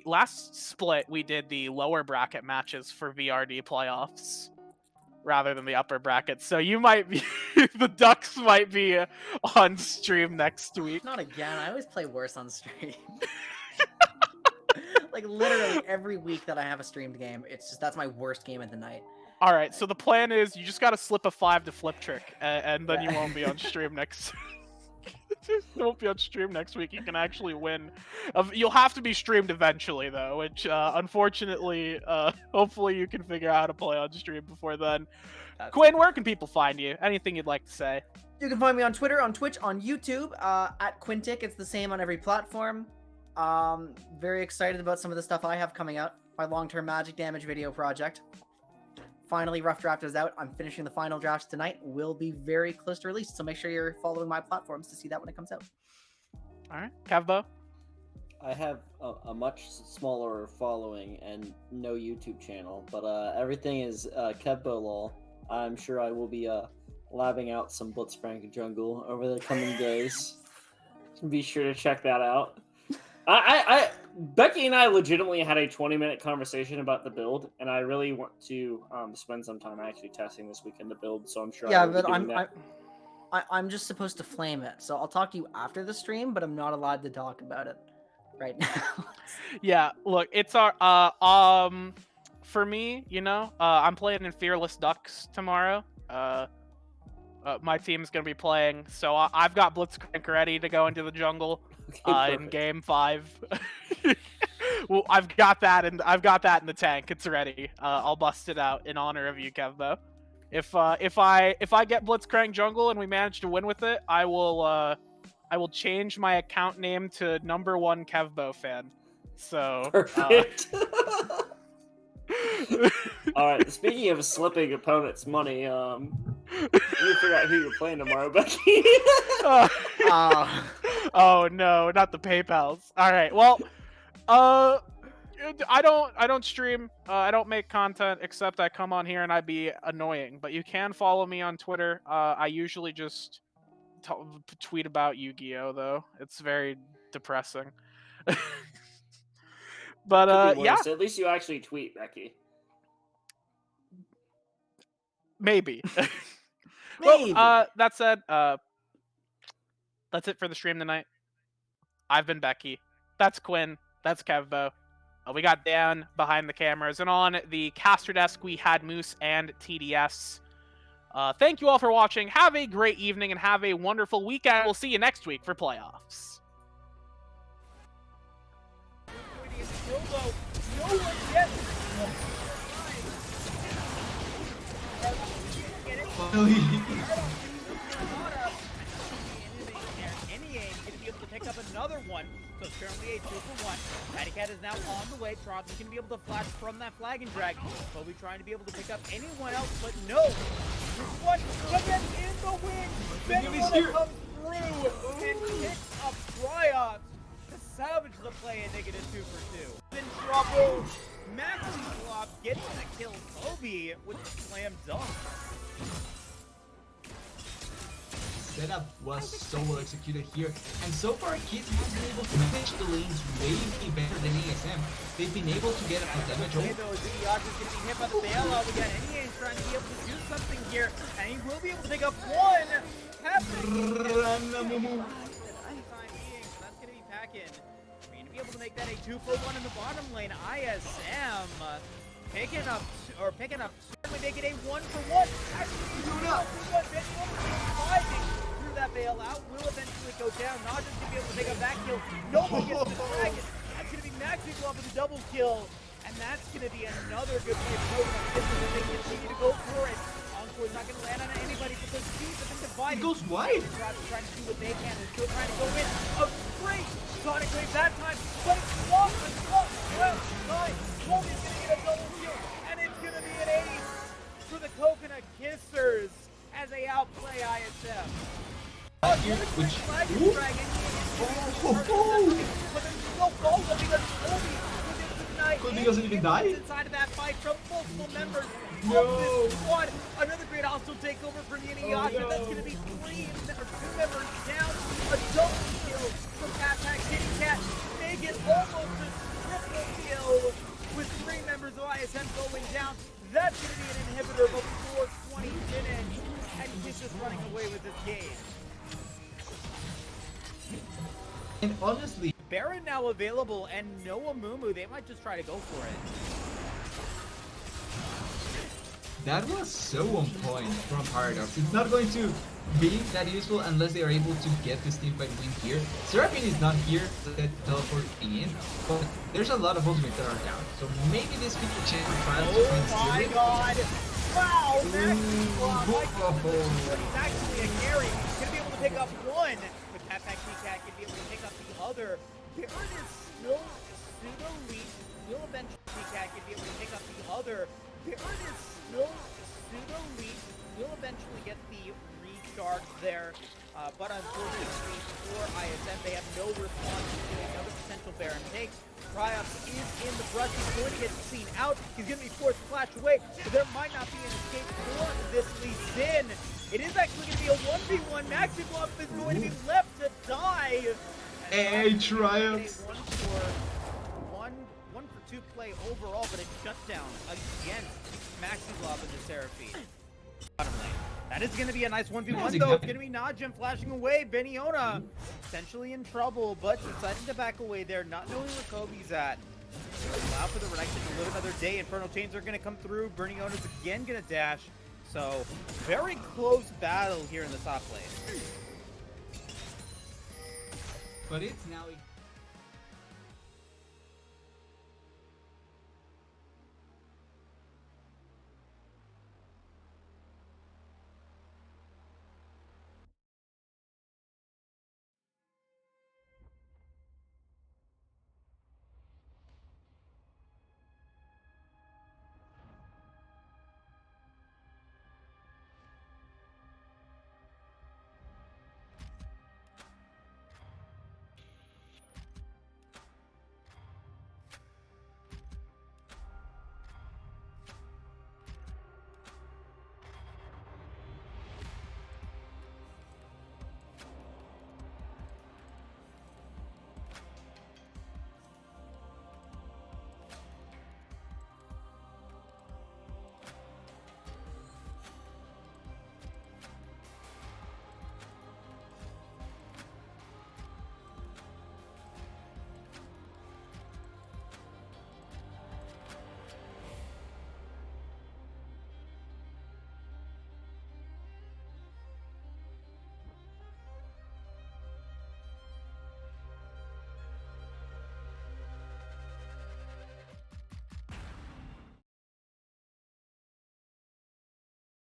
last split we did the lower bracket matches for VRD playoffs rather than the upper brackets. So you might be the Ducks might be on stream next week. Not again. I always play worse on stream. Like literally every week that I have a streamed game, that's my worst game of the night. All right, so the plan is you just gotta slip a 5 to flip trick, and then you won't be on stream next. You won't be on stream next week. You can actually win. You'll have to be streamed eventually, though, which unfortunately, hopefully you can figure out how to play on stream before then. Quinn, where can people find you? Anything you'd like to say? You can find me on Twitter, on Twitch, on YouTube, at Quintic. It's the same on every platform. Very excited about some of the stuff I have coming out. My long-term magic damage video project. Finally, rough draft is out. I'm finishing the final drafts tonight. Will be very close to release, so make sure you're following my platforms to see that when it comes out. All right, Kevbo. I have a much smaller following and no YouTube channel, but everything is Kevbolol. I'm sure I will be labbing out some Blitzcrank Jungle over the coming days. Be sure to check that out. Becky and I legitimately had a 20-minute conversation about the build, and I really want to spend some time actually testing this weekend the build. So I'm sure. Yeah, but I'm just supposed to flame it, so I'll talk to you after the stream, but I'm not allowed to talk about it right now. Yeah, look, it's our for me, I'm playing in Fearless Ducks tomorrow. My team's gonna be playing, so I've got Blitzcrank ready to go into the jungle. In game 5. Well, I've got that in the tank. It's ready. I'll bust it out in honor of you, Kevbo. If I get Blitzcrank Jungle and we manage to win with it, I will change my account name to #1 Kevbo fan. So perfect. All right. Speaking of slipping opponents' money, you figure out who you're playing tomorrow, Becky. Oh no, not the PayPals. All right. Well, I don't stream. I don't make content except I come on here and I be annoying. But you can follow me on Twitter. I usually just tweet about Yu-Gi-Oh, though. It's very depressing. But yeah. At least you actually tweet, Becky. Maybe. Maybe. Well, that said, that's it for the stream tonight. I've been Becky. That's Quinn. That's Kevbo. We got Dan behind the cameras. And on the caster desk, we had Moose and TDS. Thank you all for watching. Have a great evening and have a wonderful weekend. We'll see you next week for playoffs. Up another one, so it's currently a 2-for-1. Pattycat is now on the way. Trot's gonna be able to flash from that flag and drag. Toby trying to be able to pick up anyone else, but no. What? Again in the wind. Benny comes through and picks up Trios to salvage the play and make it a 2-for-2. In trouble. Maxi Flop gets to kill Toby with the slam dunk. Setup was so well executed here, and so far Kids have been able to manage the lanes way better than ISM. They've been able to get a damage over. Ziggyard is getting hit by the bailout. We got NEA trying to be able to do something here, and he will be able to pick up one. That's gonna be Packin. We're gonna be able to make that a 2-for-1 in the bottom lane. ISM picking up, certainly make it a 1-for-1. Actually, 1-for-1. Through that bailout will eventually go down. Not just gonna be able to take a back kill. Nobody gets the dragon. That's gonna be Maxi Glove with a double kill. And that's gonna be another good play for Pokemon. They continue to go for it. Encore's not gonna land on anybody because Steve's have been divided. He goes wide. Trying to do what they can and still trying to go in. A great Sonic Wave that time, but it's blocked. Well, nice. Toby's gonna get a double kill, and it's gonna be an ace for the Coconut Kissers as they outplay ISM. Which but there's no goal because Toby Kobe doesn't even die? Inside of that fight from multiple members of this squad. Another great hostile takeover for Inuyasha. That's going to be 2 members down. A double kill from Kitty Cat. Make it almost a triple kill with 3 members of ISM going down. That's going to be an inhibitor before 20 minutes. And he's just running away with this game. And honestly, Baron now available and no Amumu. They might just try to go for it. That was so on point from Paradox. It's not going to be that useful unless they are able to get this teamfight win here. Seraphine is not here to teleport in, but there's a lot of ultimates that are down. So maybe this could be a chance for Trials to find Oh my Styria. god! Wow, Max Oh. he's actually a carry. He's gonna be able to pick up one, but Catpack Cat can be able to pick up the other. Baron is still pseudo-lead. Will eventually Cat can be able to pick up the other. Baron is still pseudo-lead. Will eventually get the recharge there. But unfortunately for ISM, they have no response to another potential Baron take. Triops is in the brush. He's going to get seen out. He's going to be forced to flash away. But there might not be an escape for this Lee Sin. It is actually going to be a 1v1. Maximov is going to be left to die. Hey, Triops! One for two play overall, but a shutdown against Maximov and the Seraphine. Bottom lane. That is going to be a nice 1v1 though. It's going to be Najim flashing away. Beniona essentially in trouble, but deciding to back away there, not knowing where Kobe's at. Allow for the Renekton to live another day. Infernal Chains are going to come through. Berniona's again going to dash. So, very close battle here in the top lane. But it's now